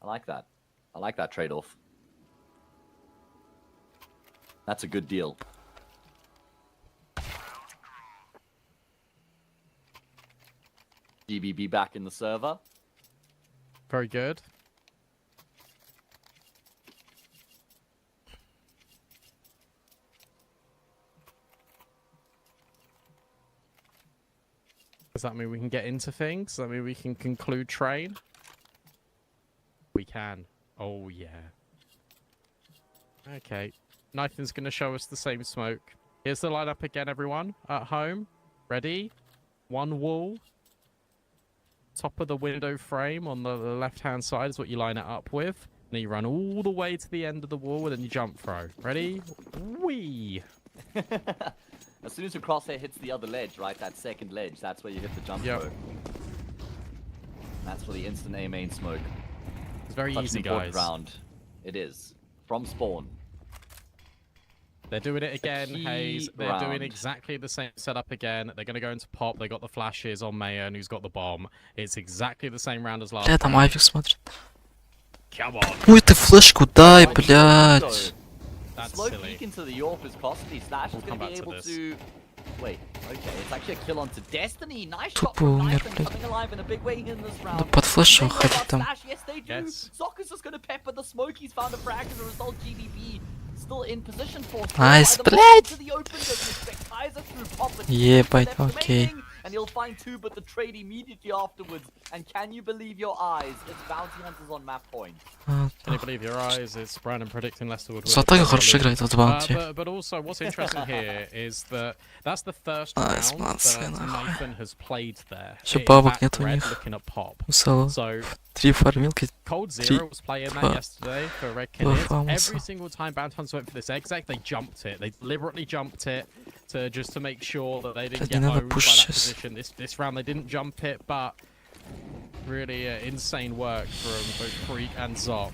I like that. I like that trade-off. That's a good deal. GBB back in the server. Very good. Does that mean we can get into things? Does that mean we can conclude train? We can. Oh, yeah. Okay. Nathan's going to show us the same smoke. Here's the lineup again, everyone. At home. Ready? One wall. Top of the window frame on the left-hand side is what you line it up with. And then you run all the way to the end of the wall and then you jump throw. Ready? Whee! As soon as your crosshair hits the other ledge, right, that second ledge, that's where you hit the jump throw. That's for the instant A main smoke. It's very easy, guys. Round. It is. From spawn. They're doing it again, Hayes. They're doing exactly the same setup again. They're going to go into pop. They got the flashes on Mayan, who's got the bomb. It's exactly the same round as last Бля, там Авик смотрит. Come on. Ой, ты флешку дай, блядь. That's Slow silly. peek into the AWP is costly. Slash is going to be able to... Wait, okay, it's actually a kill onto Destiny. Nice shot from Nathan coming alive in a big way in this round. Да под флешом ходить там. Yes, they do. Soccer's just going to pepper the smoke. He's found a frag as a result. GBB still in position for... Nice, блядь. Ебать, окей. And he'll find two, but the trade immediately afterwards. And can you believe your eyes? It's Bounty Hunters on map point. Can you believe your eyes? It's Brandon predicting Leicester would win. Зато хорошо играет в Bounty. But also, what's interesting here is that that's the first round that Nathan has played there. Еще бабок нет у них. Looking at pop. So, 3 фармилки. Cold Zero was playing that yesterday for Red Kenneth. Every single time Bounty Hunters went for this exec, they jumped it. They deliberately jumped it just to make sure that they didn't get owned by that position. This round they didn't jump it, but really insane work from both Freak and Zoc.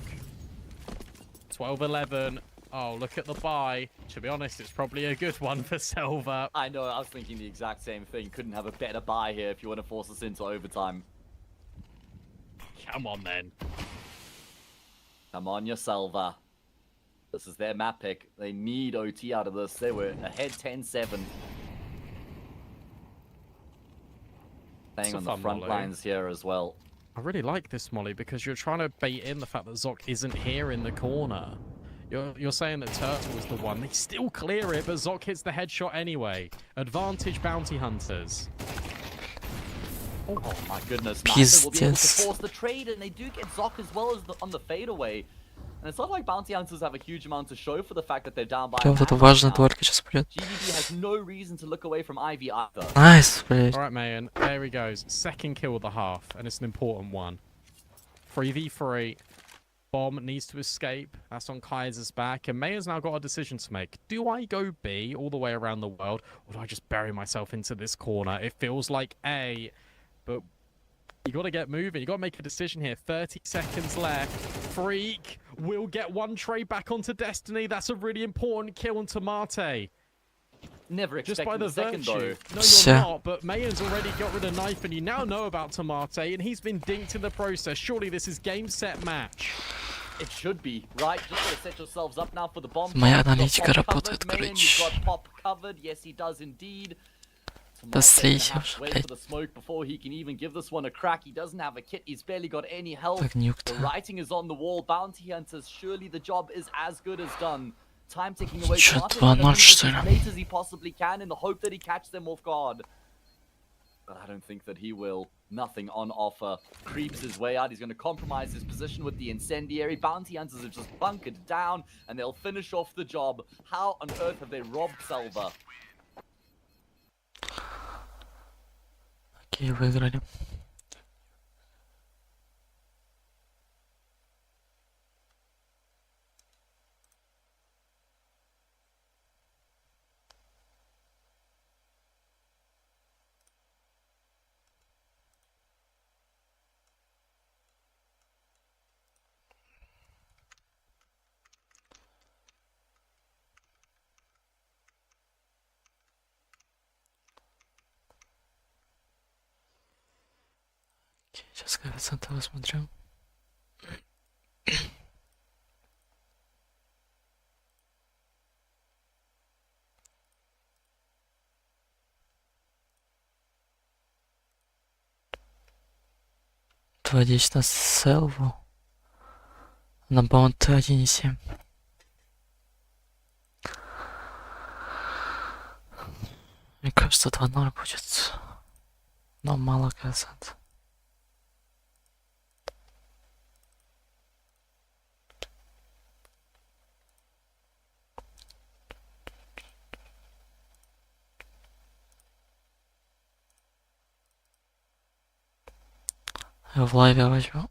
12-11. Oh, look at the buy. To be honest, it's probably a good one for SELVA. I know, I was thinking the exact same thing. Couldn't have a better buy here if you want to force us into overtime. Come on, then. Come on, your SELVA. This is their map pick. They need OT out of this. They were ahead 10-7. Playing on the front lines here as well. I really like this, Molly, because you're trying to bait in the fact that Zoc isn't here in the corner. You're saying that Turtle was the one. They still clear it, but Zoc hits the headshot anyway. Advantage bounty hunters. Oh my goodness, Master will be able to force the trade, and they do get Zoc as well as on the fadeaway. And it's not like bounty hunters have a huge amount to show for the fact that they're down by a Вот это важная тварька сейчас придет. GVB has no reason to look away from Ivy either. Найс, блядь. Alright, Mayan, there he goes. Second kill of the half, and it's an important one. 3v3. Bomb needs to escape. That's on Kaiser's back, and Mayan's now got a decision to make. Do I go B all the way around the world, or do I just bury myself into this corner? It feels like A, but you got to get moving. You got to make a decision here. 30 seconds left. Freak will get one trade back onto Destiny. That's a really important kill on Tomate. Never expected Just by the second, virtue. though. No, you're not, but Mayan's already got rid of Knife, and you now know about Tomate, and he's been dinked in the process. Surely this is game, set, match. It should be, right? Just gotta set yourselves up now for the bomb. Моя аналитика работает, короче. You've got Pop covered. Yes, he does indeed. Быстрее уже, Wait блядь. for the smoke before he can even give this one a crack. He doesn't have a kit. He's barely got any health. Так, нюкт. The writing is on the wall. Bounty hunters. Surely the job is as good as done. Time ticking away. Чё, Martin's 2-0, gonna move что as ли? late as he possibly can in the hope that he catches them off guard. But I don't think that he will. Nothing on offer. Creeps his way out. He's going to compromise his position with the incendiary. Bounty hunters have just bunkered down, and they'll finish off the job. How on earth have they robbed SELVA? Окей, выиграли. Сейчас коэффициенты посмотрим. Два 10 на селву. На баунт 1,7. Мне кажется, 2-0 будет. Но мало коэффициент. Я в лайве возьму.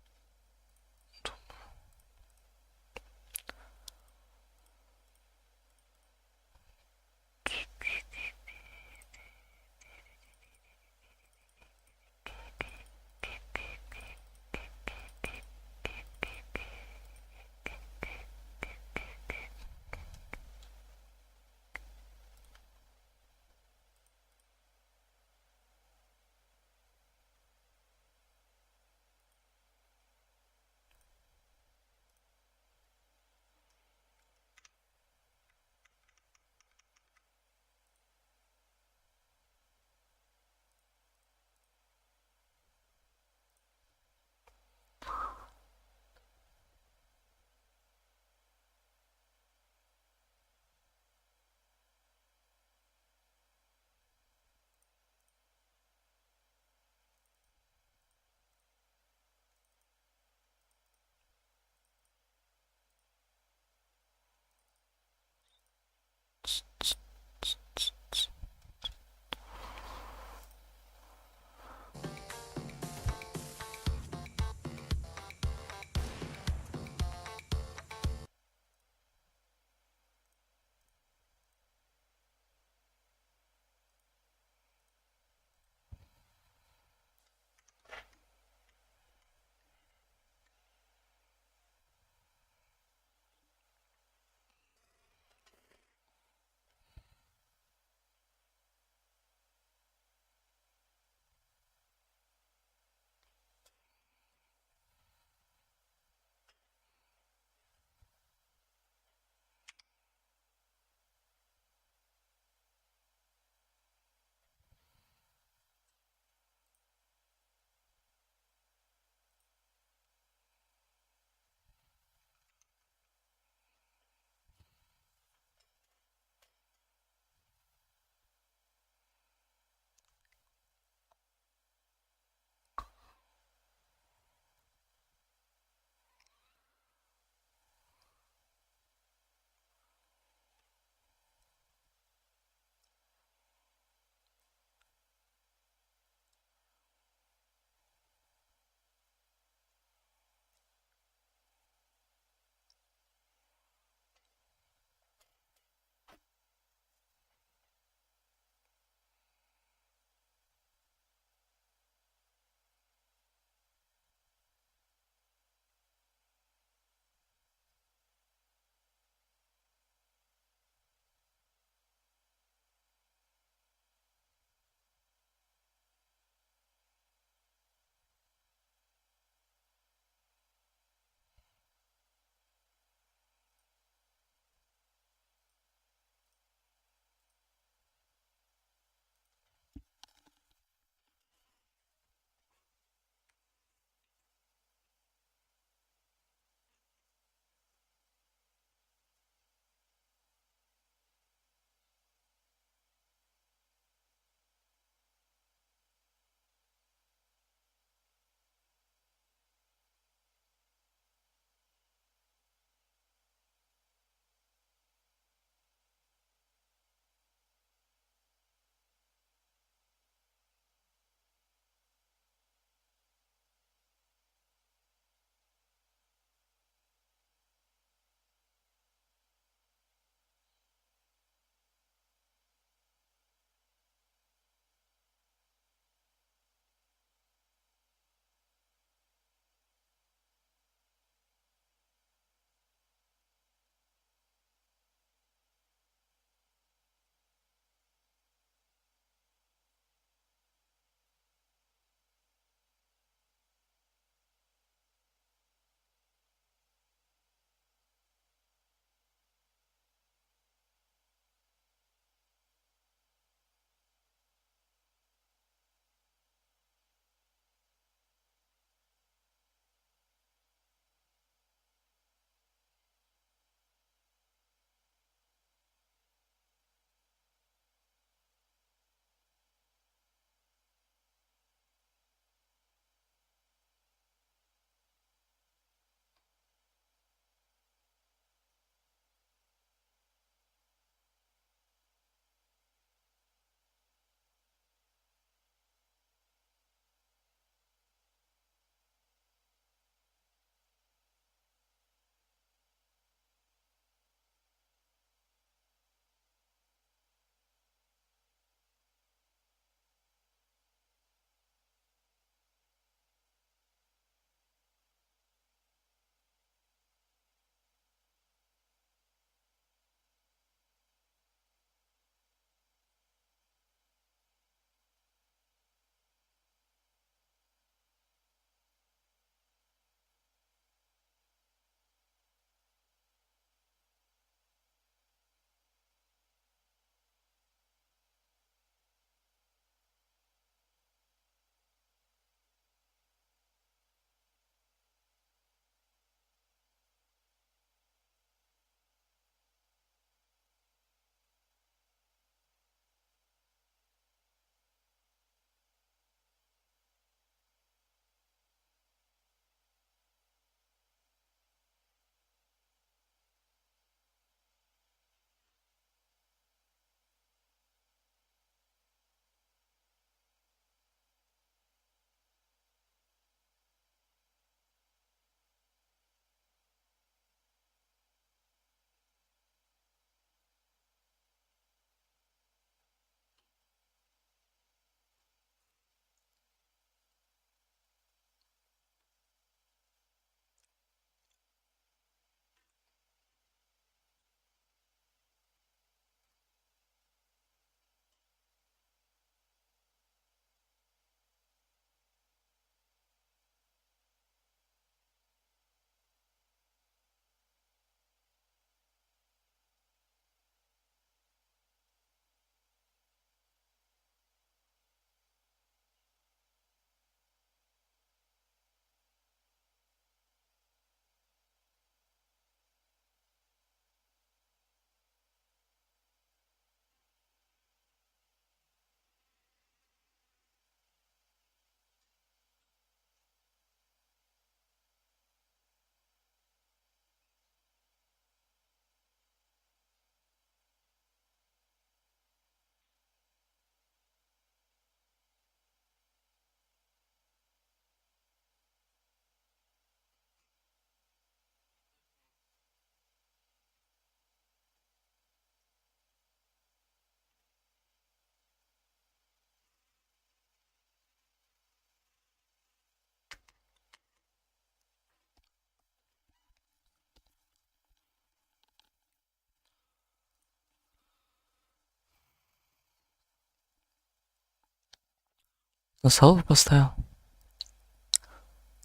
На селву поставил?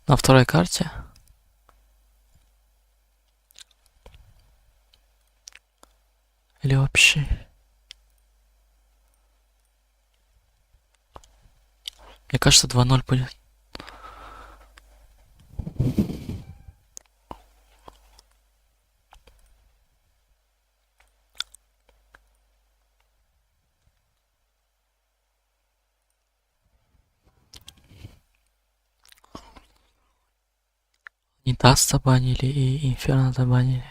На второй карте? Или вообще? Мне кажется, 2-0 будет. Не даст забанили и Инферно забанили.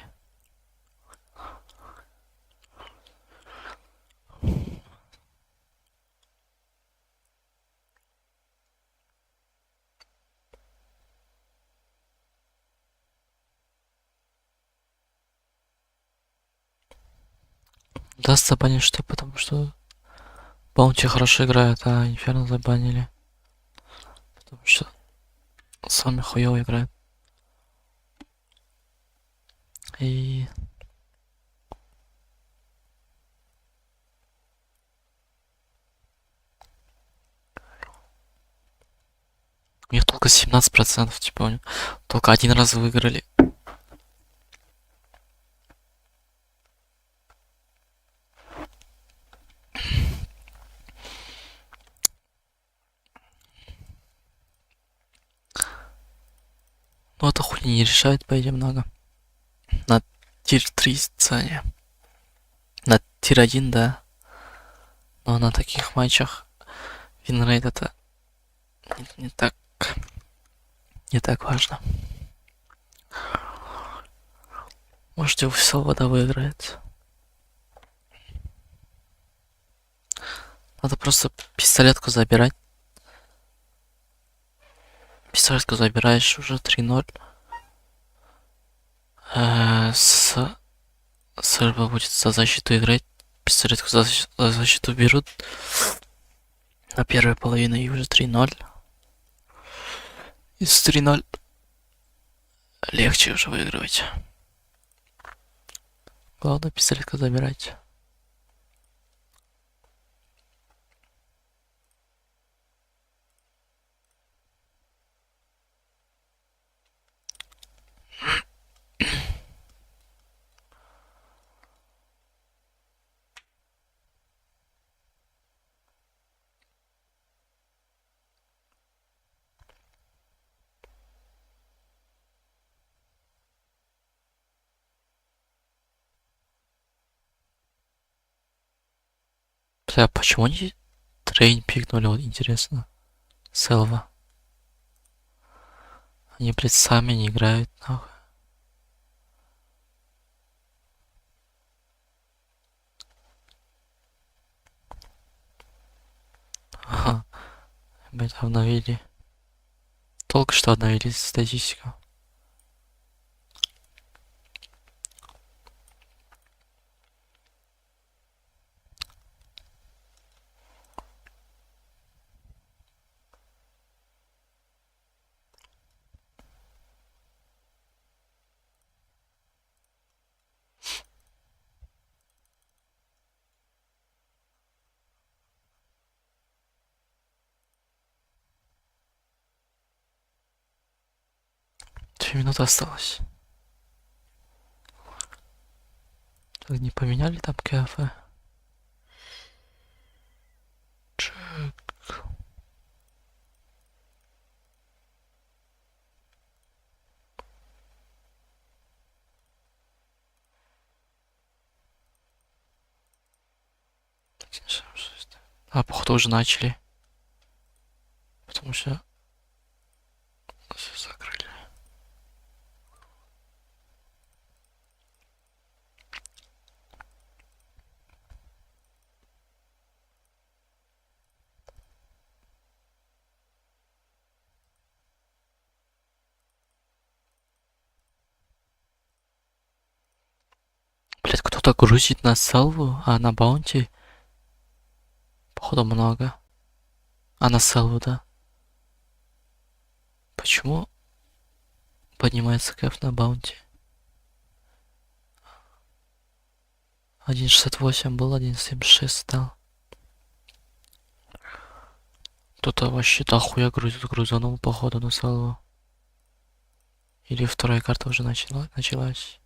Даст забанить что? Потому что Баунти хорошо играет, а Инферно забанили. Потому что сами хуёво играют. И... У них только 17%, типа, только один раз выиграли. Ну, это хуйня не решает, по идее, много. На тир 3 сцене. На тир 1, да. Но на таких матчах винрейт это не так важно. Можете СЛВА выиграет. Надо просто пистолетку забирать. Пистолетку забираешь уже 3-0. СРБ будет за защиту играть. Пистолетку за защиту берут. На первой половине и уже 3-0. Из 3-0 легче уже выигрывать. Главное пистолетку забирать. Бля, почему они трейн пикнули, вот интересно. СЕЛВА. Они, блядь, сами не играют, нахуй. Ага. Блядь, обновили. Только что обновили статистику. Две минуты осталось. Так, не поменяли там КФ? Чек. А, походу уже начали. Потому что все закрыли. Блять, кто-то грузит на селву, а на баунти походу много. А на селву, да. Почему поднимается кэф на баунти? 1.68 был, 1.76 стал. Кто-то вообще дохуя грузанул, походу, на СЛВ. Или вторая карта уже началась.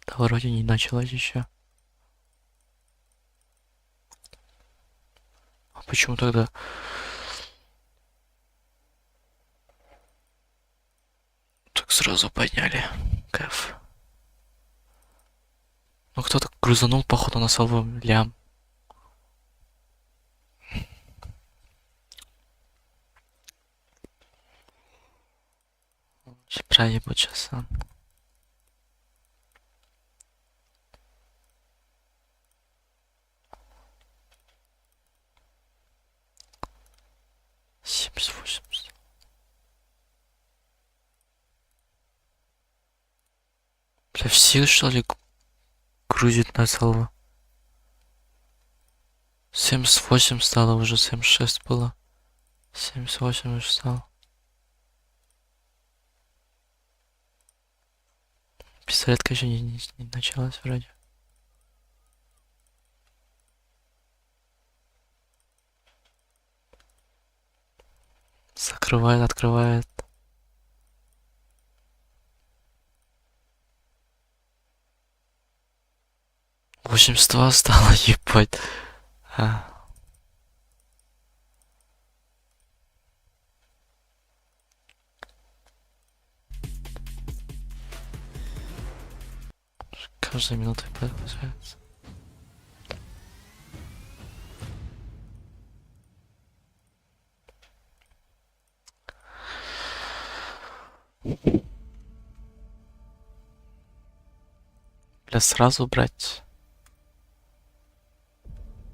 Да вроде не началась еще. А почему тогда? Так сразу подняли. Кайф. Ну кто-то грузанул, походу, на СЛВ лям. Проебут сейчас. А. Бля, все что ли грузит на СЛВ? 78 стало, уже 76 было. 78 уже стало. Пистолетка еще не началась вроде. Закрывает, открывает. 82 стало, ебать. А. Каждая минута продолжается. Бля, сразу брать.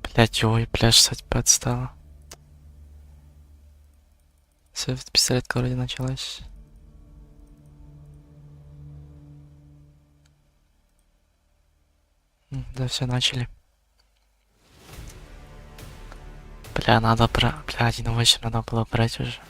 Блять, ой, бля, 65 стало. Все, пистолетка вроде началась. Да, все начали. Бля, надо Бля, 1.8 надо было брать уже.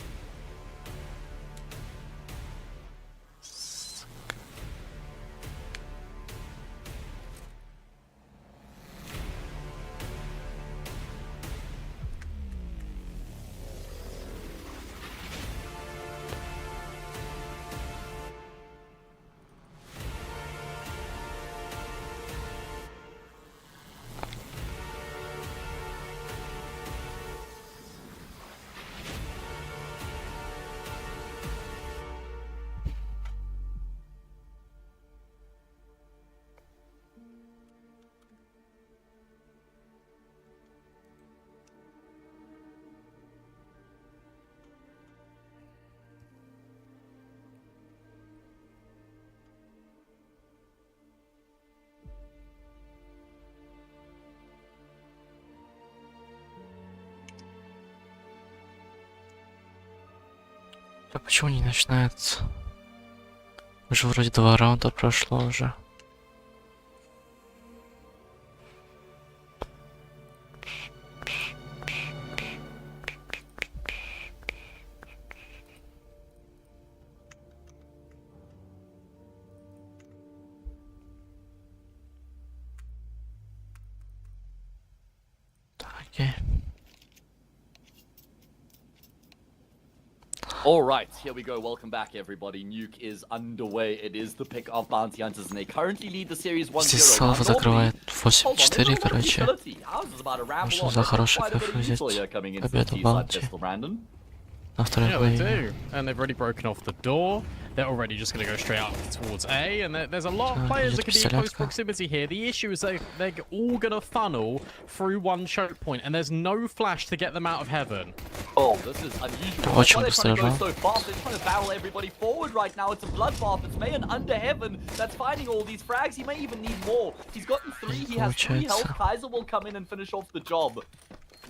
А почему не начинается? Уже вроде 2 раунда прошло уже. Окей. All right, here we go. Welcome back, everybody. Nuke is underway. It is the pick of Bounty Hunters, and they currently lead the series 1-0. Здесь СЛВ закрывает 8-4, короче. Можно за хороший кайф взять победу Баунти. На второй половине. And they've already broken off the door. They're already just going to go straight up towards A, and there's a lot of players that can be in close proximity here. The issue is they're all going to funnel through one choke point, and there's no flash to get them out of heaven. Oh, this is unusual. Очень Why they're trying to go быстро, so fast? They're trying to barrel everybody forward right now. It's a bloodbath. It's Mayan under heaven that's finding all these frags. He may even need more. He's gotten 3. He has 3 health. Kaiser will come in and finish off the job.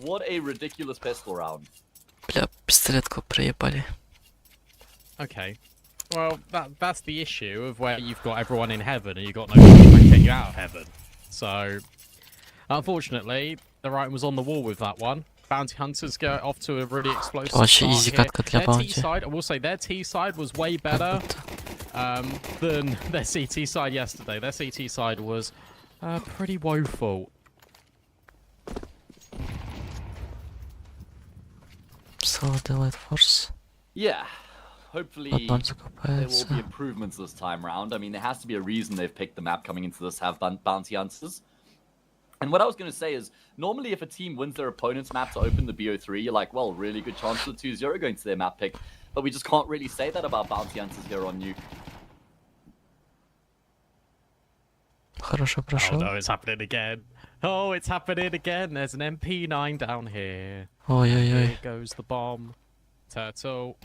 What a ridiculous pistol round. Бля, пистолетку проебали. Okay. Well, that's the issue of where you've got everyone in heaven and you've got no one to get you out of heaven. So, unfortunately, the writing was on the wall with that one. Bounty Hunters go off to a really explosive Вообще start изи here. катка для Their Баунти. T-side, I will say, their T-side was way better than their CT side yesterday. Their CT side was pretty woeful. Stella Daylight Force. Yeah, hopefully Под ноль there will закупается. be improvements this time round. I mean, there has to be a reason they've picked the map coming into this have bounty hunters. And what I was going to say is, normally if a team wins their opponent's map to open the BO3, you're like, well, really good chance of the 2-0 going to their map pick. But we just can't really say that about bounty hunters here on Nuke. Хорошо Oh прошел. no, it's happening again. Oh, it's happening again. There's an MP9 down here. Ой-ой-ой. Here goes the bomb. Turtle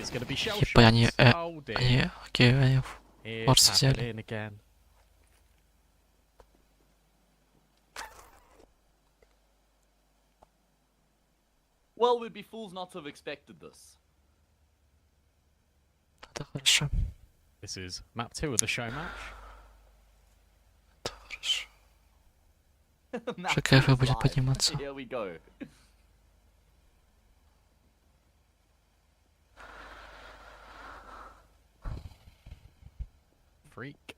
is going to be shell Типа они, shots. Oh dear. они, окей, они It's Force взяли. happening again. Well, we'd be fools not to have expected this. Это хорошо. This is map 2 of the show match. Это хорошо. Map ШКФ 2 is будет live. подниматься. Here we go. Freak.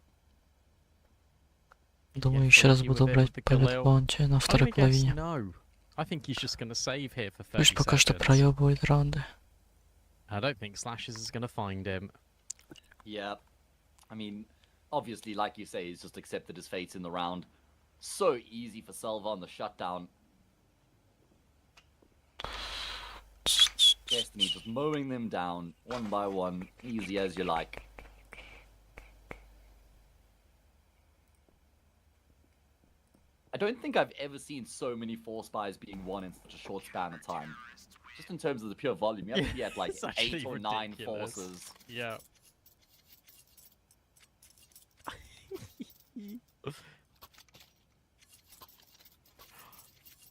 Думаю, еще раз буду брать полет Баунти на второй половине. No. I think he's just going to save here for 30 Пусть пока что seconds. проебывает раунды. I don't think Slashes is going to find him. Yeah. I mean, obviously, like you say, he's just accepted his fate in the round. So easy for SELVA on the shutdown. Destiny just mowing them down one by one, easy as you like. I don't think I've ever seen so many force buys being won in such a short span of time. Just in terms of the pure volume, you have to be at like It's actually 8 or 9 ridiculous. forces. Yeah.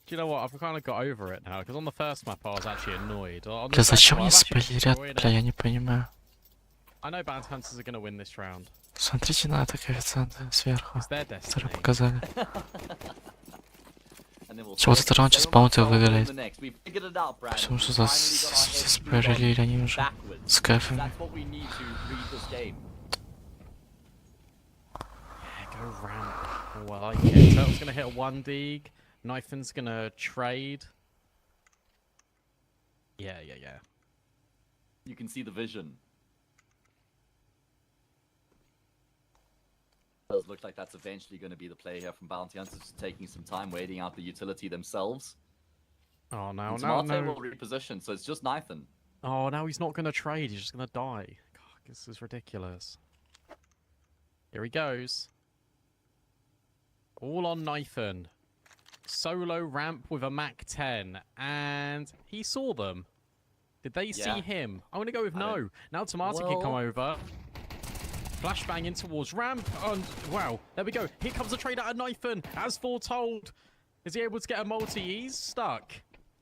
Do you know what? I've kind of got over it now, because on the first map I was actually annoyed. On the Бля, second зачем one, мне I've actually спойлерят? enjoyed Бля, it. я не понимаю. I know Bounty Hunters are going to win this round. Смотрите на это коэффициенты сверху, It's their которые destiny. показали. And then we'll Чего этот раунд сейчас Баунти выиграет? We figured it out, Brandon. Потому We что finally got our heads заспойлерили они уже backwards. с кэфами. That's what we need to read this game. Yeah, go ramp. Oh, well, yeah, Turtle's going to hit a 1 dig. Knifen's going to trade. Yeah. You can see the vision. Does look like that's eventually going to be the play here from Bounty Hunters, just taking some time waiting out the utility themselves. Oh, no, And no, Tomate no. will reposition, so it's just Nathan. Oh, now he's not going to trade. He's just going to die. God, this is ridiculous. Here he goes. All on Nathan. Solo ramp with a Mac 10. And he saw them. Did they see him? I'm going to go with no. Now Tomate can come over. Flashbang in towards ramp. And wow, there we go. Here comes a trade out of Nathan. As foretold. Is he able to get a multi? He's stuck.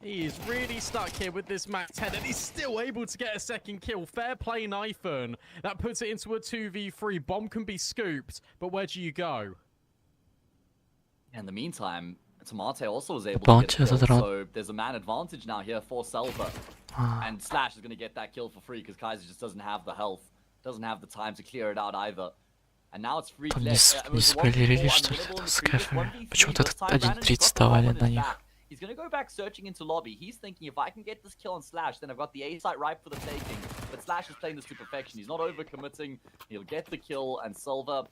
He is really stuck here with this Mac 10, and he's still able to get a second kill. Fair play, Nathan. That puts it into a 2v3. Bomb can be scooped, but where do you go? In the meantime, Tomate also was able to Bounty get a этот kill, раунд. so there's a man advantage now here for SELVA. And Slash is going to get that kill for free because Kaiser just doesn't have the health, doesn't have the time to clear it out either. And now it's free Там left. не спойлерили, что ли, с кэфами? Почему-то этот 1.30 давали на них. He's going to go back searching into lobby. He's thinking, if I can get this kill on Slash, then I've got the A site ripe for the taking. But Slash is playing this to perfection. He's not overcommitting. He'll get the kill, and SELVA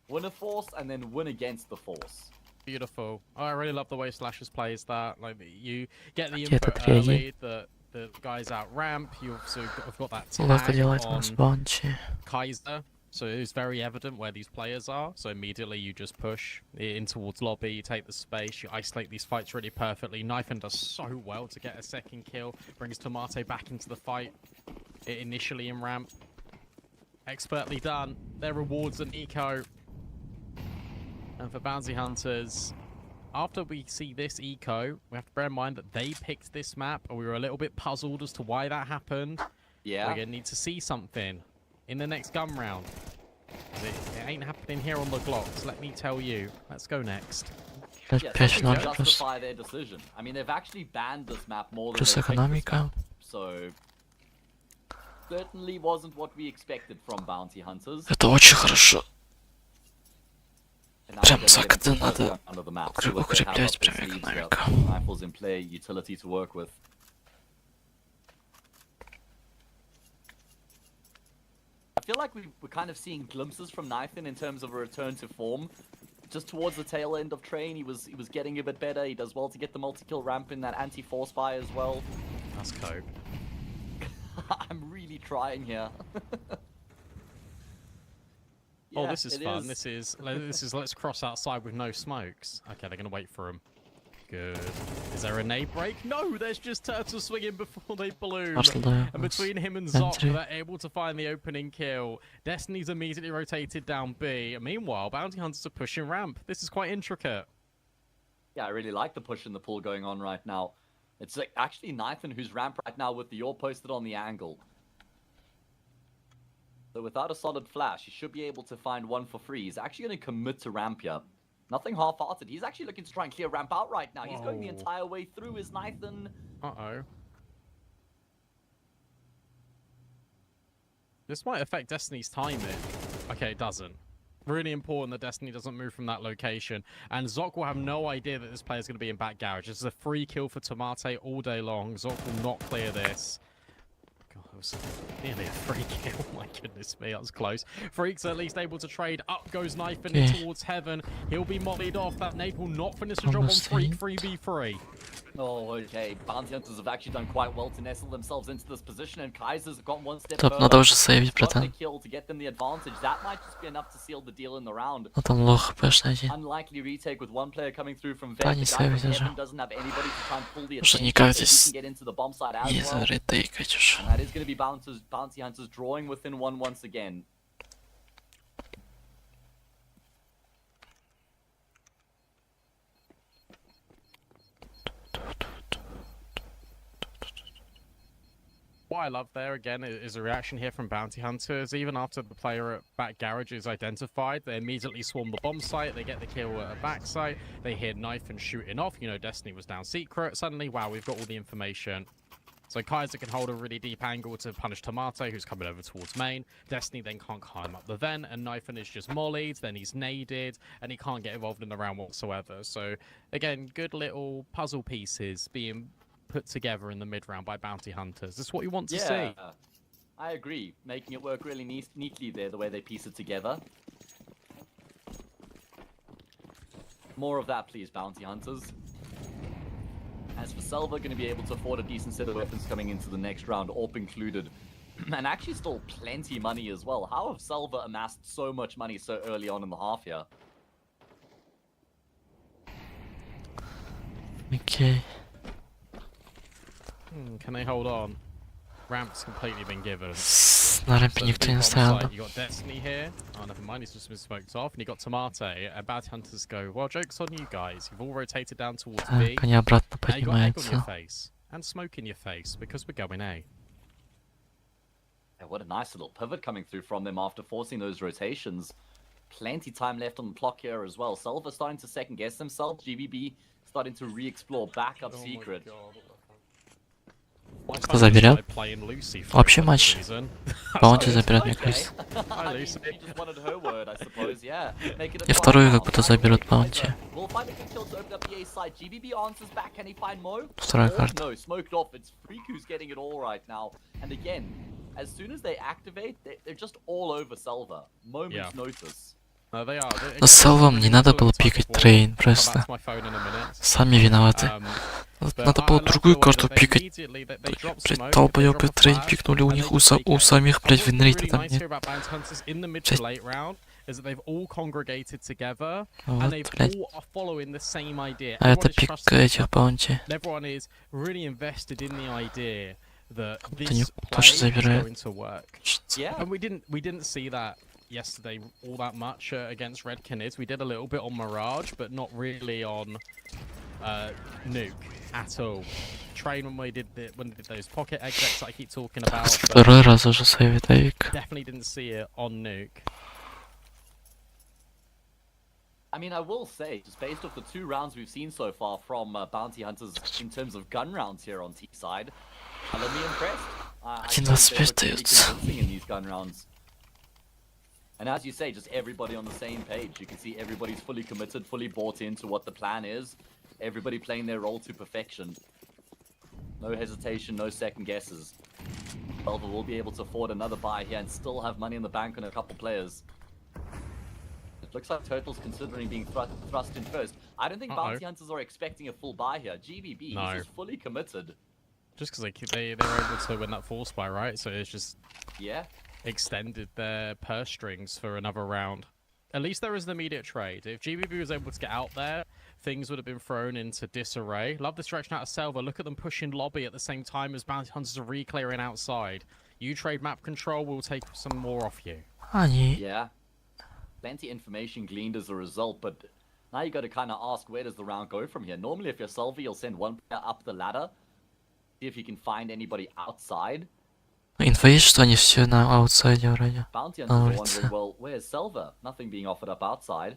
win a force and then win against the force. Beautiful. Oh, I really love the way Slashers plays that. Like, you get the Где-то input третий. early, the guys out ramp. You also have got that Лока tag делает у on нас Баунти. Kaiser. So it's very evident where these players are. So immediately you just push in towards lobby, you take the space, you isolate these fights really perfectly. Knifin does so well to get a second kill. Brings Tomate back into the fight initially in ramp. Expertly done. Their rewards an eco. And for Bounty Hunters, after we see this eco, we have to bear in mind that they picked this map, and we were a little bit puzzled as to why that happened. Yeah. We're going to need to see something in the next gun round. It ain't happening here on the Glocks, let me tell you. Let's go next. Yes, 5-0 плюс. justify their decision. I mean, they've actually banned this map more than Плюс they picked this экономика. map, so certainly wasn't what we expected from Bounty Hunters. Это очень хорошо. And now Прям we're gonna get так into the надо first round of the map, see what they have укреплять up their прям sleeves here. экономику. Rifles in play, utility to work with. feel like we're kind of seeing glimpses from Nathan in terms of a return to form. Just towards the tail end of Train, he was getting a bit better. He does well to get the multi-kill ramp in that anti-force fire as well. That's cope. I'm really trying here. Oh, this is fun. This is let's cross outside with no smokes. Okay, they're gonna wait for him. Good. Is there a nade break? No, there's just Turtle swinging before they bloom. And between him and Zok, they're able to find the opening kill. Destiny's immediately rotated down B. Meanwhile, Bounty Hunters are pushing ramp. This is quite intricate. Yeah, I really like the push and the pull going on right now. It's like actually Nathan who's ramp right now with the yaw posted on the angle. So without a solid flash, he should be able to find one for free. He's actually going to commit to ramp here. Nothing half-hearted. He's actually looking to try and clear ramp out right now. He's going the entire way through. Is Nathan? Uh-oh. This might affect Destiny's timing. Okay, it doesn't. Really important that Destiny doesn't move from that location. And Zok will have no idea that this player is going to be in back garage. This is a free kill for Tomate all day long. Zok will not clear this. God, that was nearly a free kill. My goodness me, that was close. Freak's at least able to trade. Up goes Knife in towards Heaven. He'll be mollied off. That nade will not finish the job on Freak. 3v3. Oh, okay. Bounty Hunters have actually done quite well to nestle themselves into this position, and Kaiser's got one step Топ, надо уже сейвить, got the братан. kill to get them the advantage. That might just be enough to seal the deal in the round. Ну там лох хпшный один. Unlikely retake with one player coming through from А, Vet. не The guy from сейвить уже. Heaven doesn't have anybody to try and pull the Уже attention, никак so he здесь can get into the bomb site as не well. заретейкать уже. And that is going to be Bounty Hunters drawing within one once again. What I love there, again, is a reaction here from Bounty Hunters. Even after the player at back garage is identified, they immediately swarm the bomb site, they get the kill at a back site, they hear Knife and shooting off. You know, Destiny was down secret. Suddenly, wow, we've got all the information. So Kaiser can hold a really deep angle to punish Tomate, who's coming over towards main. Destiny then can't climb up the vent, and Knifin is just mollied, then he's naded, and he can't get involved in the round whatsoever. So, again, good little puzzle pieces being put together in the mid-round by Bounty Hunters. That's what you want to see. I agree. Making it work really neatly there, the way they piece it together. More of that, please, Bounty Hunters. As for SELVA, going to be able to afford a decent set of weapons coming into the next round, AWP included. And actually still plenty money as well. How have SELVA amassed so much money so early on in the half here? Okay. Can they hold on? Ramp's completely been given. На рампе никто не стоял. You got Destiny here. Oh, never mind, he's just been smoked off. And you got Tomate. And Bounty Hunters go, well, joke's on you guys. You've all rotated down towards B. Так, они обратно Now you got egg on your поднимаются. face. And smoke in your face, because we're going A. Yeah, what a nice little pivot coming through from them after forcing those rotations. Plenty time left on the clock here as well. SELVA starting to second guess themselves. GBB starting to re-explore backup secret. Кто заберет? Общий матч. Баунти заберет, мне кажется. И вторую как будто заберут Баунти. Вторая карта. As soon as they activate, they're just all over SELVA. Moment's notice. Но селвам не надо было пикать трейн, просто. Сами виноваты. Надо было другую карту пикать. Блять, долбоёбы трейн пикнули, у них у самих, блять, винрейта там нет. Вот, блять. А это пик этих баунти. Это не точно забирает. Yesterday all that much against Red Canids. We did a little bit on Mirage, but not really on Nuke at all. Train when we did those pocket exits that I keep talking about. Второй раз уже сейвит Авик. Definitely didn't see it on Nuke. I mean, I will say, just based off the 2 rounds we've seen so far from Bounty Hunters in terms of gun rounds here on T side, I'm impressed. I think they look really convincing in these gun rounds. And as you say, just everybody on the same page. You can see everybody's fully committed, fully bought into what the plan is. Everybody playing their role to perfection. No hesitation, no second guesses. SELVA will be able to afford another buy here and still have money in the bank on a couple players. It looks like Turtle's considering being thrust in first. I don't think Bounty Hunters are expecting a full buy here. GBB is just fully committed. Just because they were able to win that force buy, right? So it's just extended their purse strings for another round. At least there is an immediate trade. If GBB was able to get out there, things would have been thrown into disarray. Love this direction out of SELVA. Look at them pushing lobby at the same time as Bounty Hunters are re-clearing outside. You trade map control, we'll take some more off you. Yeah. Plenty information gleaned as a result, but now you got to kind of ask, where does the round go from here? Normally, if you're SELVA, you'll send one player up the ladder, see if you can find anybody outside. Инфа есть, что они все на аутсайде вроде. Bounty Hunters are wondering, well, where's SELVA? Nothing being offered up outside.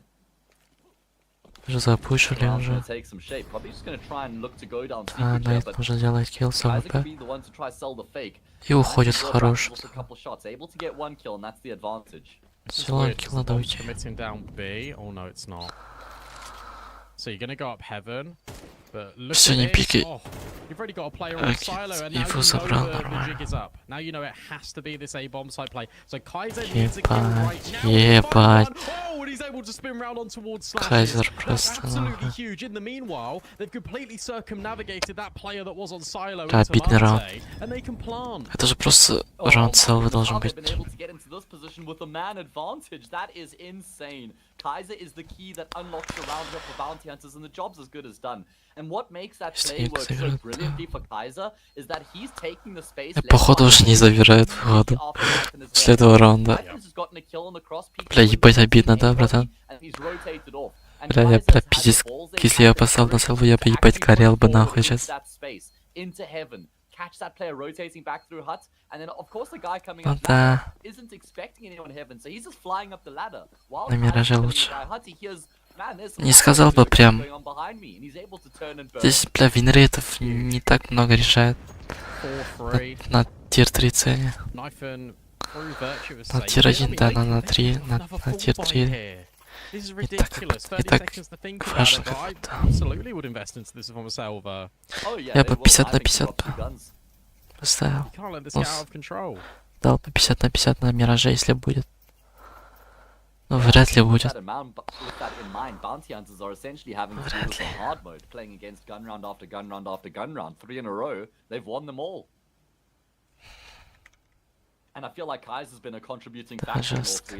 Уже запушили уже. А, на это можно делать килл с АВП. И уходит хорош. Сила килл надо уйти. Все, не пикай. Инфу забрал нормально. Ебать. Кайзер просто обидный раунд. Это же просто раунд SELVA должен быть. Kaiser is the key that unlocks the round here for Bounty Hunters, and the job's as good as done. And what makes that play work so brilliantly for Kaiser is that he's taking the space. Походу уже не забирает в воду после этого раунда. Бля, ебать обидно, да, братан? Бля, я, бля, пиздец, если я поставил на SELVA, я бы ебать горел бы нахуй сейчас. Catch that player rotating back through hut, and then of course the guy coming up isn't expecting anyone in heaven, so he's just flying up the ladder. While на Мираже лучше. he hears, man, there's Не сказал бы прям. Здесь, бля, винрейтов не так много решает. На тир 3 цене. На тир 1, да, на 3, на тир 3. Не так важно как-то. Я бы 50 на 50 поставил. Дал бы 50 на 50 на Мираже, если будет. Но вряд ли будет. Да, жестко.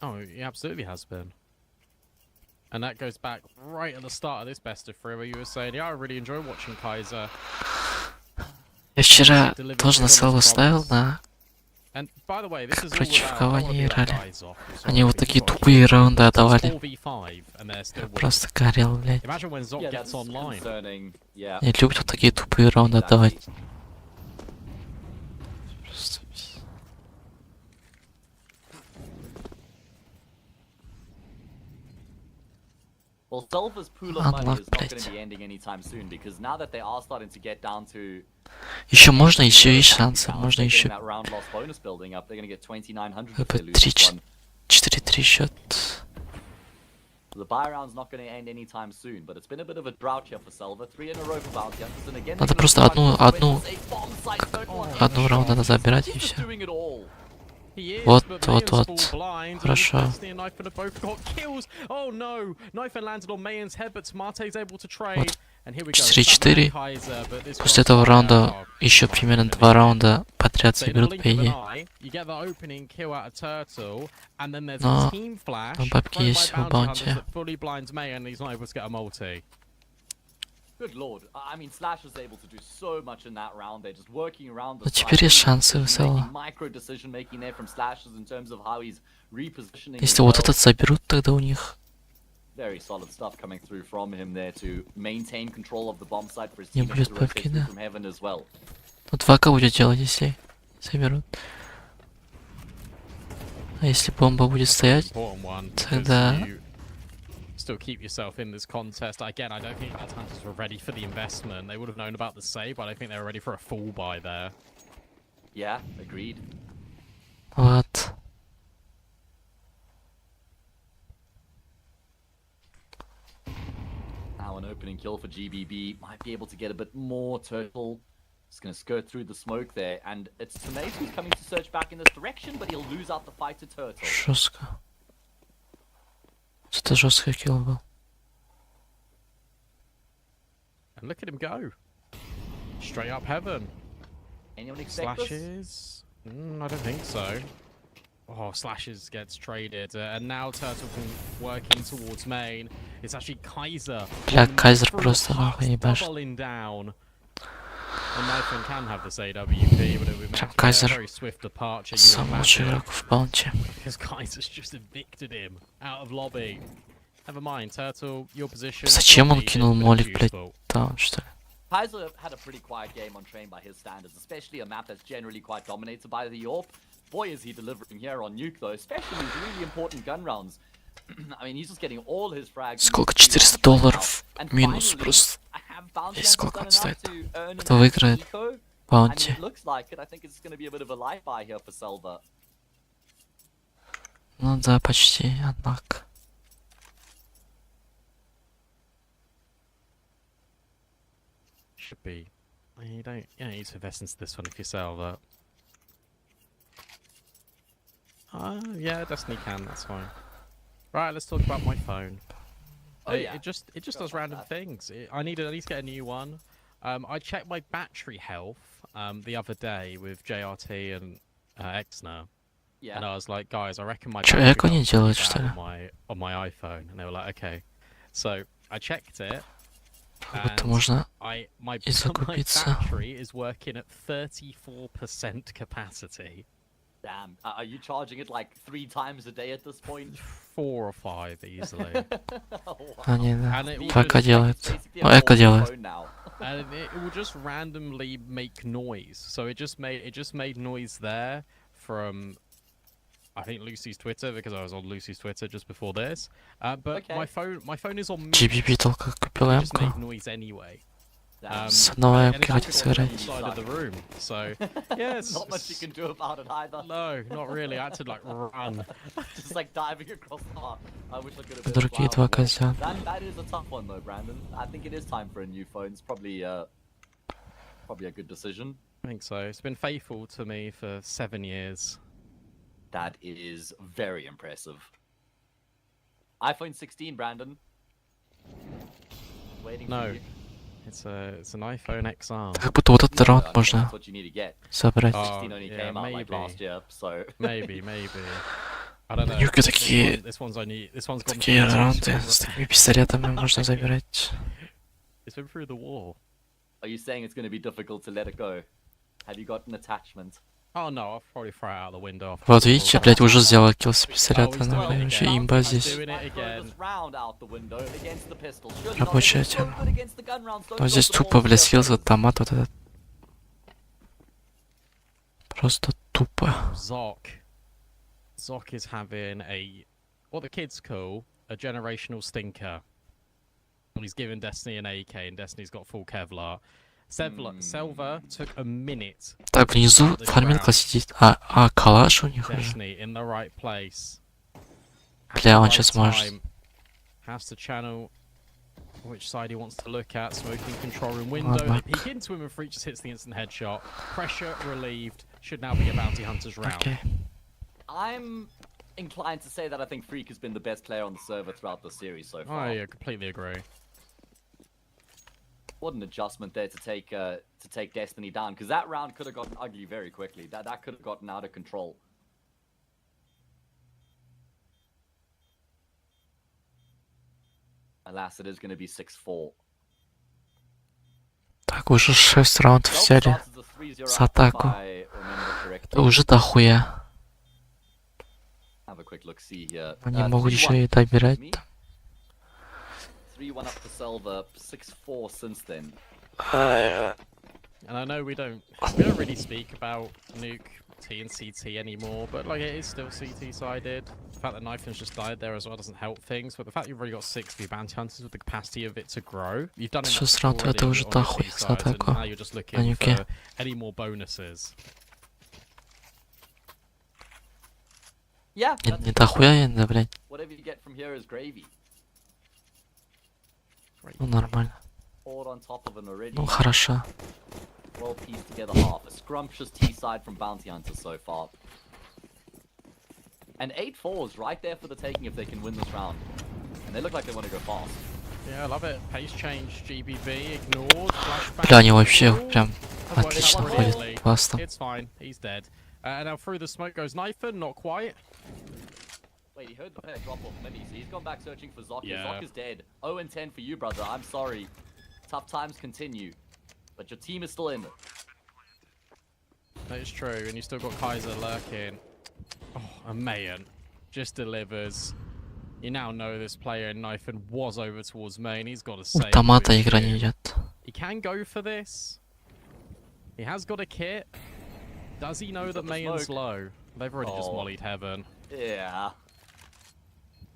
Oh, he absolutely has been. And that goes back right at the start of this best of 3 where you were saying, yeah, I really enjoy watching Kaiser. Я вчера тоже на SELVA ставил, на... Против кого они играли? Они вот такие тупые раунды отдавали. Я просто горел, блядь. Не любят вот такие тупые раунды отдавать. Well, SELVA's pool of money is not going to be ending anytime soon because now that they are starting to get down to еще можно, еще есть шансы, можно еще. 4-3 счет. The buy round's not going to end anytime soon, but it's been a bit of a drought here for SELVA. 3 in a row for Bounty Hunters, and again. Надо просто одну раунд надо забирать и все. Вот. Хорошо. 4-4. После этого раунда еще примерно 2 раунда подряд заберут, по идее. Но бабки есть у Баунти. Но теперь есть шансы у SELVA. Если вот этот заберут, тогда у них... Не будет бабки, да. Вот 2К будет делать, если заберут. А если бомба будет стоять, тогда... Still keep yourself in this contest. Again, I don't think the Hunters were ready for the investment. They would have known about the save, but I don't think they were ready for a full buy there. Yeah, agreed. Вот. Now an opening kill for GBB. Might be able to get a bit more. Turtle is going to skirt through the smoke there. And it's Tenace who's coming to search back in this direction, but he'll lose out the fight to Turtle. Жестко. Это жесткий килл был. And look at him go. Straight up heaven. Anyone expect this? Slashes? I don't think so. Oh, Slashes gets traded. And now Turtle working towards main. It's actually Kaiser. Бля, Кайзер просто нахуй ебашит. Doubling down. And Nathan can have this AWP, but it would make Kaiser a very swift departure. Самый лучший игрок в баунте. Because Kaiser's just evicted him out of lobby. Never mind, Turtle, your position. Зачем он кинул молик, блядь, там, что ли? Kaiser had a pretty quiet game on train by his standards, especially a map that's generally quite dominated by the AWP. Boy, is he delivering here on Nuke, though, especially these really important gun rounds. I mean, he's just getting all his frags. Сколько? $400 минус просто. И сколько он стоит? Кто выиграет баунти? Ну да, почти, однако. Should be. You don't need to invest into this one if you sell that. Yeah, Destiny can, that's fine. Right, let's talk about my phone. Oh, yeah. It just does random things. I need to get a new one. I checked my battery health the other day with JRT and Exner. Yeah. And I was like, guys, I reckon my Чё, battery эко не делает, health что ли? on my iPhone. And they were like, okay. So I checked it. Как будто можно My и закупиться. battery is working at 34% capacity. Damn. Are you charging it like 3 times a day at this point? 4 or 5 easily. А, не, да. And it will Эко just- делает. Basically a Ну, Эко full делает. phone now. And it will just randomly make noise. So it just made noise there from I think Lucy's Twitter because I was on Lucy's Twitter just before this. But Okay. my phone is on mute. GBB только купил It just эмку. made noise anyway. С одной And эмки it's хотел just on the сыграть. side of the room. So yes. Not much you can do about it either. No, not really. I had to like run. Just like diving across the heart. I wish I could have been Другие два козя. That is a tough one though, Brandon. I think it is time for a new phone. It's probably a good decision. I think so. It's been faithful to me for 7 years. That is very impressive. iPhone 16, Brandon. Waiting No. for you. It's an iPhone XR. Как будто вот этот раунд I think можно that's what you need to get. забрать. Oh, 16 only yeah, came out like maybe. last year, so Maybe. I don't know. Нюки такие, This one's gone такие through раунды the- с такими пистолетами можно забирать. It's been through the wall. are you saying it's going to be difficult to let it go? Have you got an attachment? Oh no, I'll probably throw it out the window. Вот видите, блядь, уже сделал килл с пистолета, Oh, he's нахуй, doing it вообще again. имба He's здесь. doing it Might throw again. this round out the window against the pistol. Surely not Рабочая looking so тема. good against the gun rounds. Don't Вот go здесь for the тупо, balls блядь, here, слился fellas. автомат вот этот. Просто тупо. Zoc is having what the kids call a generational stinker. He's given Destiny an AK and Destiny's got full Kevlar. Selva took a minute. Так, внизу фармилка сидит. А, калаш у них уже. Destiny in the right place. Бля, он Right сейчас может. time. Has to channel which side he wants to look at. Smoking control room window. They Ладно. peek into him and Freak just hits the instant headshot. Pressure relieved. Should now be a bounty hunter's round. Окей. I'm inclined to say that I think Freak has been the best player on the server throughout the series so far. I completely agree. What an adjustment there to take Destiny down, because that round could have gotten ugly very quickly. That could have gotten out of control. Alas, it is going to be 6-4. Так, уже 6 раундов взяли. С атаку. Это уже дохуя. Они могут еще и добирать. 3-1 up to SELVA, 6-4 since then. And I know we don't really speak about Nuke T and CT anymore, but like it is still CT sided. The fact that Knifeman's just died there as well doesn't help things, but the fact you've already got 60 bounty hunters with the capacity of it to grow, you've done enough 6 раундов already это уже on your дохуя C за sides, and атаку. now you're just На looking Нюке. for any more bonuses. Yeah, Не дохуя, блядь. whatever you get from here is gravy. Ну, нормально. Forward on top of an already Ну, хорошо. well pieced together half. A scrumptious T-side from Bounty Hunters so far. And 8-4 is right there for the taking if they can win this round. And they look like they want to go fast. Yeah, I love it. Pace change, GBB, ignored, flashback. Бля, они вообще прям That worked отлично out ходят. brilliantly. Классно. It's fine, he's dead. Now through the smoke goes Knifen, not quite. Wait, he heard the player drop off Mini, so he's gone back searching for Zoc. Yeah. Zoc is dead. 0-10 for you, brother. I'm sorry. Tough times continue. But your team is still in. That is true, and you still got Kaiser lurking. Oh, and Mayan just delivers. You now know this player in Knifen was over towards main. He's got to save. Автомата игра не идет. He can go for this. He has got a kit. Does he know that Mayan's low? They've already just mollied heaven. Yeah.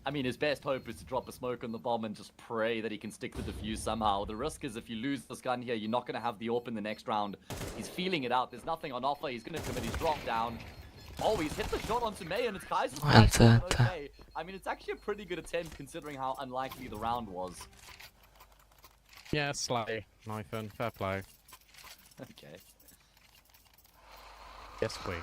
I mean, his best hope is to drop a smoke on the bomb and just pray that he can stick the defuse somehow. The risk is if you lose this gun here, you're not going to have the AWP in the next round. He's feeling it out. There's nothing on offer. He's going to commit. He's dropped down. Oh, he's hit the shot onto May, and it's Kaiser's okay. I mean, it's actually a pretty good attempt considering how unlikely the round was. Yeah, slay. Knifen, fair play. Okay. Yes, queen.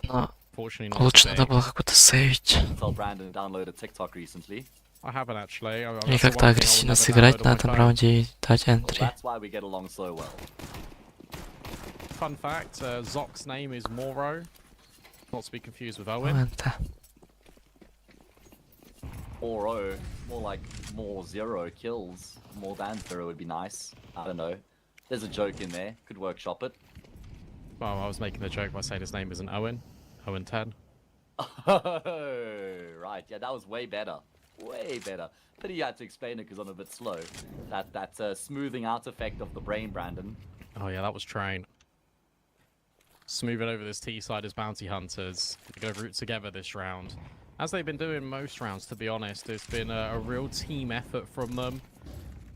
Но Fortunately not лучше today. надо было какой-то сейвить. Tell Brandon downloaded TikTok recently. I haven't actually. И как-то агрессивно сыграть на этом раунде и дать Well, энтри. that's why we get along so well. Fun fact, Zoc's name is Moro. Not to be confused with Owen. Момента. 4-0, more like more 0 kills. More than 0 would be nice. I don't know. There's a joke in there. Could workshop it. Well, I was making a joke by saying his name isn't Owen. Owen 10. Oh, right. Yeah, that was way better. Way better. Pity you had to explain it because I'm a bit slow. That smoothing out effect of the brain, Brandon. Oh yeah, that was train. Smoothing over this T side as bounty hunters. They're going to root together this round. As they've been doing most rounds, to be honest, it's been a real team effort from them.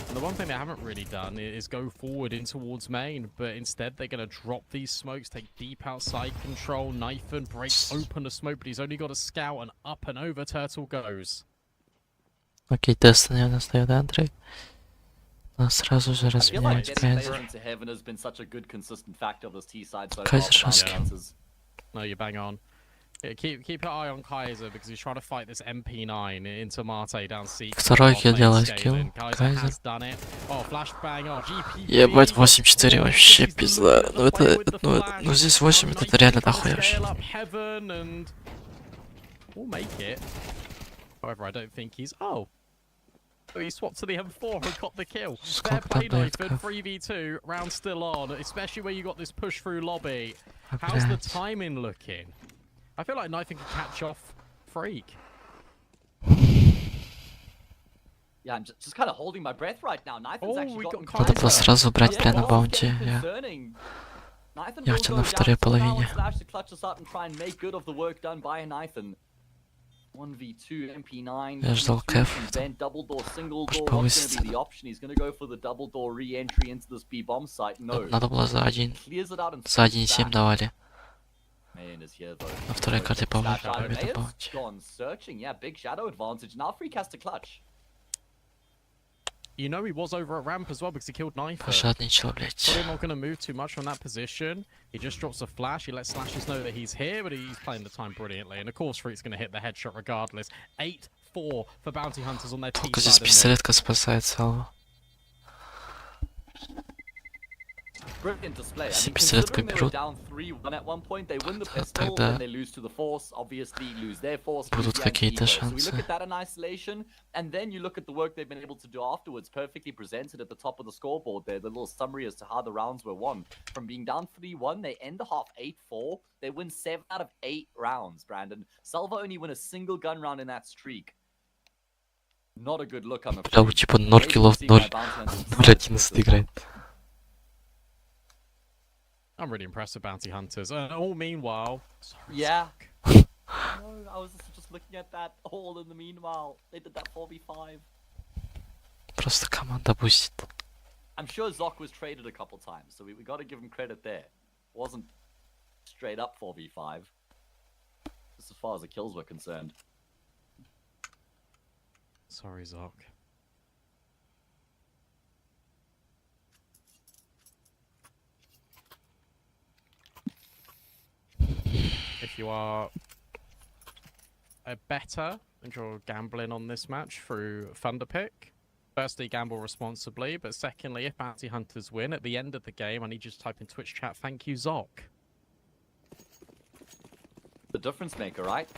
And the one thing they haven't really done is go forward in towards main, but instead they're going to drop these smokes, take deep outside control, Knifen breaks open the smoke, but he's only got a scout, and up and over Turtle goes. Окей, тест, наверное, стоит энтри. Но сразу же I feel like разменяют getting players Кайзер. into heaven has been such a good consistent factor of this T side so far. Kaiser for Bounty Shaski. Hunters. No, you bang on. Yeah, keep your eye on Kaiser because he's trying to fight this MP9 into Mate down C. Второй килл делает килл. Kaiser Кайзер. has done it. Oh, flashbang. Oh, GP. Ебать, 8-4 вообще пизда. Ну это, ну здесь 8, это реально дохуя вообще. We'll make it. However, I don't think he's. Oh, he swapped to the M4 and got the kill. Fair Сколько play, там дает Knifen. каф? 3v2. Round still on, especially where you got this push through lobby. How's the timing looking? I feel like Knifen can catch off Freak. Yeah, I'm just kind of holding my breath right now. Knifan's Oh, actually we gotten got Надо было Kaiser. сразу брать Yeah, прямо на well, баунти. getting Я concerning. Knifen Я will втяну go второй down somehow половине. and Slash to clutch us out and try and make good of the work done by Knifen. 1v2, MP9, Я ждал кэф. vent, double door, single door. What's going to повысится. be the option? He's going to go for the double door re-entry into this B bomb site. No. Надо было за 1. Clears it out and За swings 1,7 back. давали. Mayan is here though. На второй карте по Slash out. победа Mayan's баунти. gone searching. Yeah, big shadow advantage. Now Freak has to clutch. You know he was over at ramp as well because he killed Knifer. Пожадничал, блядь. Probably not going to move too much from that position. He just drops a flash. He lets Slashes know that he's here, but he's playing the time brilliantly. And of course, Freak's going to hit the headshot regardless. 8-4 for Bounty Hunters on their team Только здесь side. пистолетка спасает Салву. Brilliant display. I Если mean, пистолеткой considering they were берут, down 3-1 at one point, they win the pistol, тогда then they lose to the force, obviously lose their force. будут lose the какие-то anti-hero. So we шансы. look at that in isolation, and then you look at the work they've been able to do afterwards, perfectly presented at the top of the scoreboard there, the little summary as to how the rounds were won. From being down 3-1, they end the half 8-4. They win 7 out of 8 rounds, Brandon. SELVA only win a single gun round in that streak. Not a good look, I'm Бля, afraid. типа 0 киллов, 0. 0-11 играет. I'm really impressed with Bounty Hunters. All meanwhile... Sorry, Yeah. Zoc. No, I was just looking at that all in the meanwhile. They did that 4v5. Просто команда бустит. I'm sure Zoc was traded a couple times, so we got to give him credit there. Wasn't straight up 4v5. Just as far as the kills were concerned. Sorry, Zoc. if you are better and you're gambling on this match through Thunderpick, firstly, gamble responsibly, but secondly, if Bounty Hunters win, at the end of the game, I need you to type in Twitch chat, thank you, Zoc. The difference maker, right?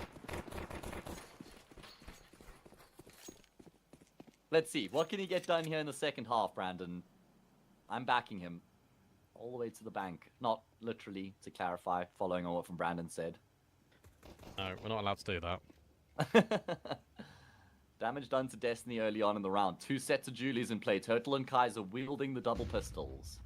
Let's see. What can he get done here in the second half, Brandon? I'm backing him all the way to the bank. Not literally, to clarify, following on what from Brandon said. No, we're not allowed to do that. Damage done to Destiny early on in the round. 2 sets of Julies in play. Turtle and Kaiser wielding the double pistols.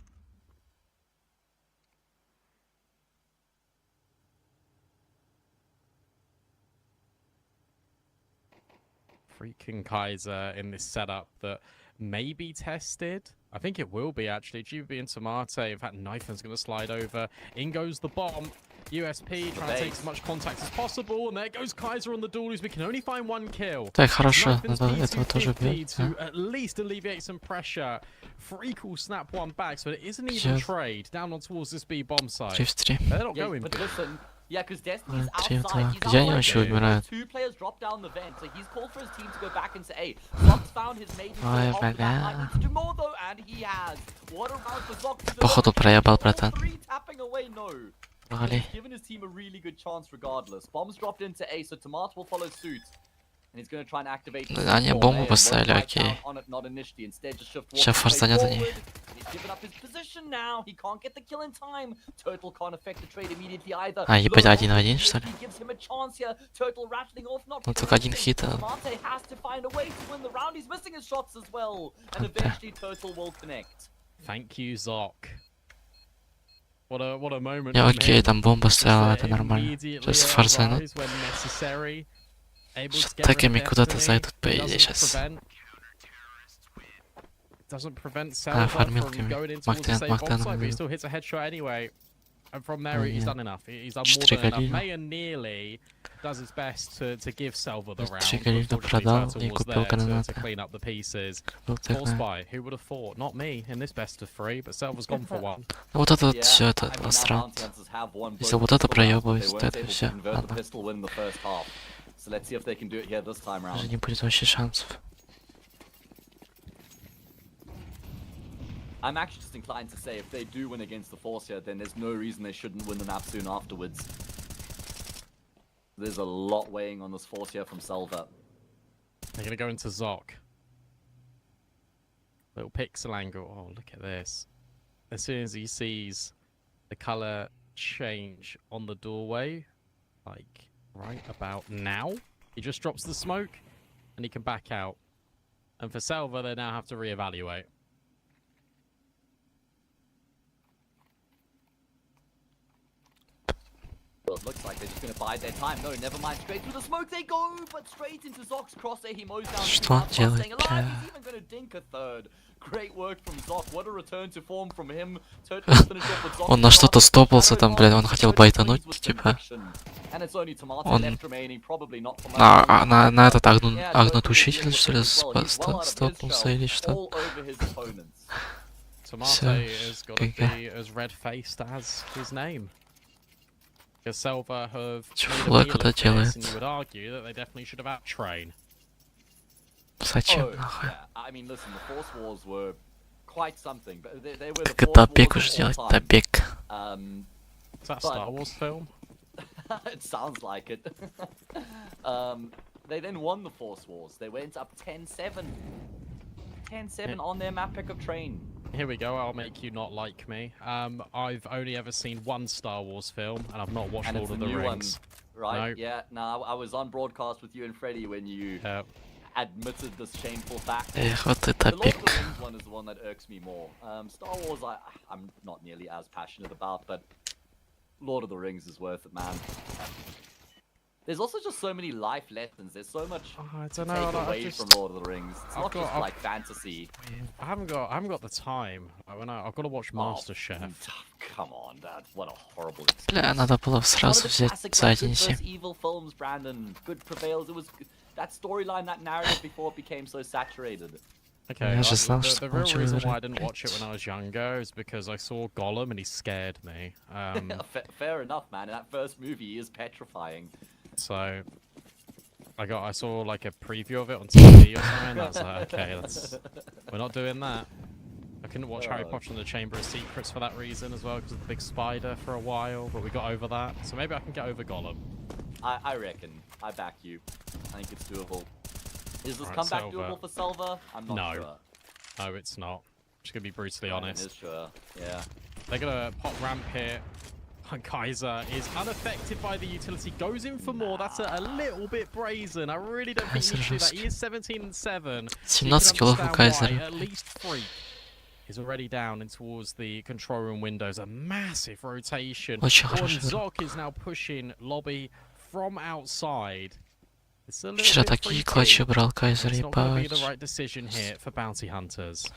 Freaking Kaiser in this setup that may be tested. I think it will be, actually. GB and Tomate. In fact, Knifen's going to slide over. In goes the bomb. USP trying to take as much contact as possible. And there goes Kaiser on the duel. We can only find 1 kill. Так, хорошо. Надо этого тоже бить. To at least alleviate some pressure. Freak will snap 1 back, so it isn't even trade. Down on towards this B bomb side. 3 в 3. They're not going but big. listen, yeah, because Destiny's Три, outside. да. He's Где они outside. вообще умирают? 2 players drop down the vent, so he's called for his team to go back and say, hey, Zoc found his maiden. Ой, бля. To do more though, and he has. What a round for Zoc to do. Походу проебал, братан. 3 tapping away, no. Погнали. He's given his team a really good chance regardless. Bombs dropped into A, so Tomato will follow suit. And he's going to try and activate. Они бомбу поставили, окей. Сейчас форс занят за ней. А, ебать, 1 в 1, что ли? Ну только 1 хит. Thank you, Zoc. What a moment. Не, окей, там бомба стояла, это нормально. Сейчас форсанут. Такими куда-то зайдут, по идее, сейчас. А, фармилками. Мактеном. And from there, he's done enough. He's done more than enough. Mayer nearly does his best to give Selva the round. Продал и купил гранаты. To clean up the pieces. Full spy. Who would have thought? Not me in this best of 3, but Selva's gone for 1. Вот это вот все, это last round. Если вот это проебывать, то это все. Ладно. Даже не будет вообще шансов. I'm actually just inclined to say if they do win against the Force here, then there's no reason they shouldn't win the map soon afterwards. There's a lot weighing on this Force here from Selva. They're going to go into Zoc. Little pixel angle. Oh, look at this. As soon as he sees the color change on the doorway, like right about now, he just drops the smoke and he can back out. And for Selva, they now have to reevaluate. Well, it looks like they're just going to bide their time. No, never mind. Straight through the smoke they go, but straight into Zoc's crosshair. He mows down. Что он делает? He's even going to dink a third. Great work from Zoc. What a return to form from him. Он на что-то стопался там, блядь, он хотел байтануть, типа. Он на этот агнут-учитель, что ли, стопался или что? Tomate has got to be as red-faced as his name. Because Selva have made a meal of this, and you would argue that they definitely should have out-trained. Зачем, нахуй? I mean, listen, the Force Wars were quite something, but they were the Так это бег уж делать, это бег. Is that a Star Wars film? It sounds like it. They then won the Force Wars. They went up 10-7. 10-7 on their map pick of train. Here we go, I'll make you not like me. I've only ever seen 1 Star Wars film, and I've not watched Lord of the Rings. Right, Nope. yeah. No, I was on broadcast with you and Freddie when you admitted this shameful fact. Эх, вот это The Lord of бег. the Rings one is the one that irks me more. Star Wars I'm not nearly as passionate about, but Lord of the Rings is worth it, man. There's also just so many life lessons. There's so much I to don't know. take away Just, from Lord of the Rings. It's not just like fantasy. I haven't got the time. I've got to watch MasterChef. Come on, Dad. What a horrible Бля, надо было сразу взять за 1.7. Evil films, Brandon. Good prevails. It was that storyline, that narrative before it became so saturated. Okay, Я же знал, the что real получил reason игры why I didn't watch it when I was younger is because I saw Gollum and he scared me. Fair enough, man. In that first movie, he is petrifying. So I saw like a preview of it on TV or something. I was like, okay, we're not doing that. I couldn't watch Harry Potter and the Chamber of Secrets for that reason as well, because of the big spider for a while, but we got over that. So maybe I can get over Gollum. I reckon. I back you. I think it's doable. Is this Right, comeback SELVA. doable for SELVA? I'm not sure. No, it's not. Just gonna be brutally honest. It is sure. Yeah. They're gonna pop ramp here. Kaiser is unaffected by the utility, goes in for more. That's a little bit brazen. I really don't think he should do that. He is 17-7. 17 киллов у Кайзера. At least 3 is already down and towards the control room windows. A massive rotation. Очень And хорошо. Zok is now pushing Lobby from outside. It's a little Вчера bit такие freaky. клатчи брал Кайзер, It's not going to be the ебать. right decision here for Bounty Hunters.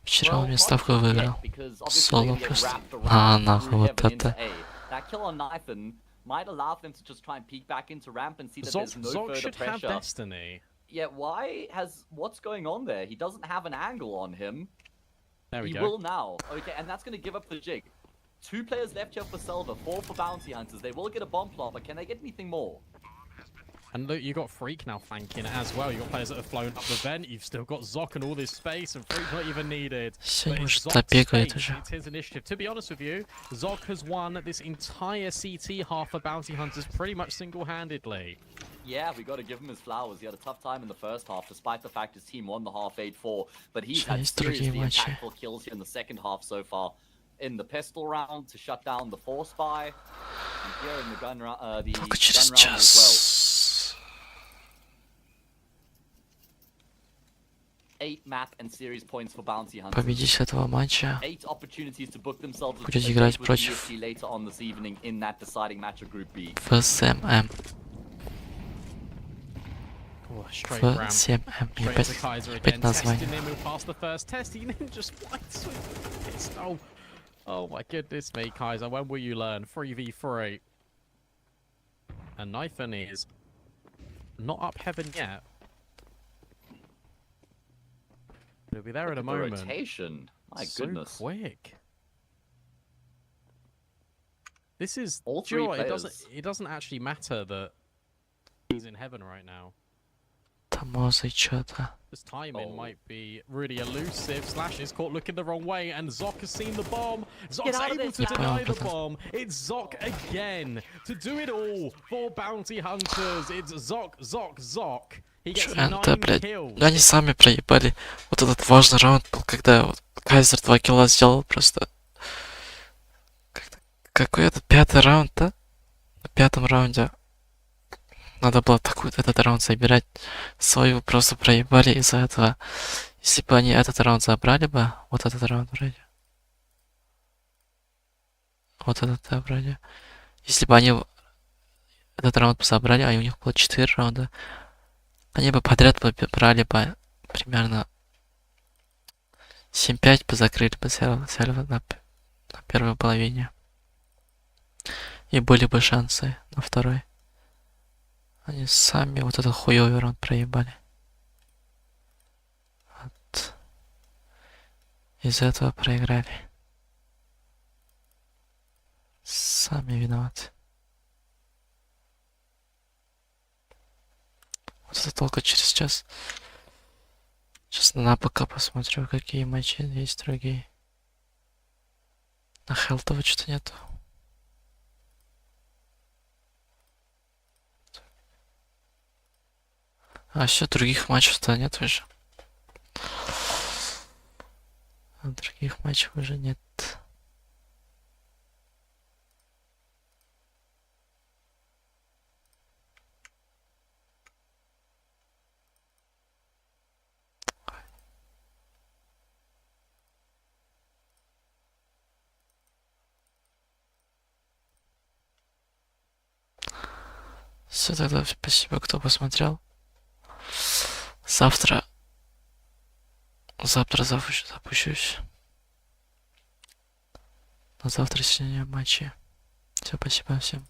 Вчера он мне ставку выиграл. Because Соло obviously they get просто. wrapped around Нахуй, through вот heaven into это. A. That kill on Nathan might allow them to just try and peek back into ramp and see that there's no Zok further should have pressure. Destiny. Yeah, what's going on there? He doesn't have an angle on him. There we He go. will now. Okay, and that's going to give up the jig. 2 players left here for SELVA, 4 for Bounty Hunters. They will get a bomb plot, but can they get anything more? And look, you got Freak now flanking as well. You got players that have flown up the vent. You've still got Zok and all this space, and Freak not even needed. Сегодня But уже it's Zok's добегает space, уже. it's his initiative. To be honest with you, Zok has won this entire CT half of Bounty Hunters pretty much single-handedly. Yeah, we got to give him his flowers. He had a tough time in the first half, despite the fact his team won the half 8-4. But he's had Есть другие seriously матчи. impactful kills here in the second half so far. In the pistol round to shut down the 4 spy, and here in the gun round, Только через gun round as well. час. 8 map and series points for Bounty Hunters. Победить этого матча. 8 opportunities to book themselves Будет a играть date with против- UFC later on this evening in that deciding match of Group B. В СММ. Oh, straight В ramp. 7М. Straight into Kaiser again, Опять testing название. him. He'll pass the first test. He then just whites with the pistol. Oh my goodness me, Kaiser. When will you learn? 3v3. And Nathan is not up heaven yet. He'll be there in a The moment. rotation. My So goodness. quick. This is All do you know 3 what, players. it doesn't actually matter that he's in heaven right now. Томоза что-то. This timing Oh. might be really elusive. Slash is caught looking the wrong way, and Zok has seen the bomb. Zok's out of able this to now. deny the bomb. It's Zok again to do it all for Bounty Hunters. It's Zok, Zok, Zok. He gets Чё 9 это, блядь? kills. Они сами проебали. Вот этот важный раунд был, когда вот Кайзер 2 килла сделал просто. Какой это 5-й раунд, да? На 5-м раунде. Надо было такой этот раунд забирать. Свою просто проебали из-за этого. Если бы они этот раунд забрали бы, вот этот раунд вроде. Вот этот, да, вроде. Если бы они этот раунд бы забрали, а у них было 4 раунда, они бы подряд бы брали бы примерно 7-5 бы закрыли бы SELVA на первой половине. И были бы шансы на второй. Они сами вот этот хуёвый раунд проебали. Вот. Из-за этого проиграли. Сами виноваты. Вот это только через час. Сейчас на АПК посмотрю, какие матчи есть другие. На Хелтова что-то нету. А все, других матчев-то нет уже. Других матчей уже нет. Все, тогда спасибо, кто посмотрел. Завтра запущусь на завтрашние матчи. Все, спасибо всем.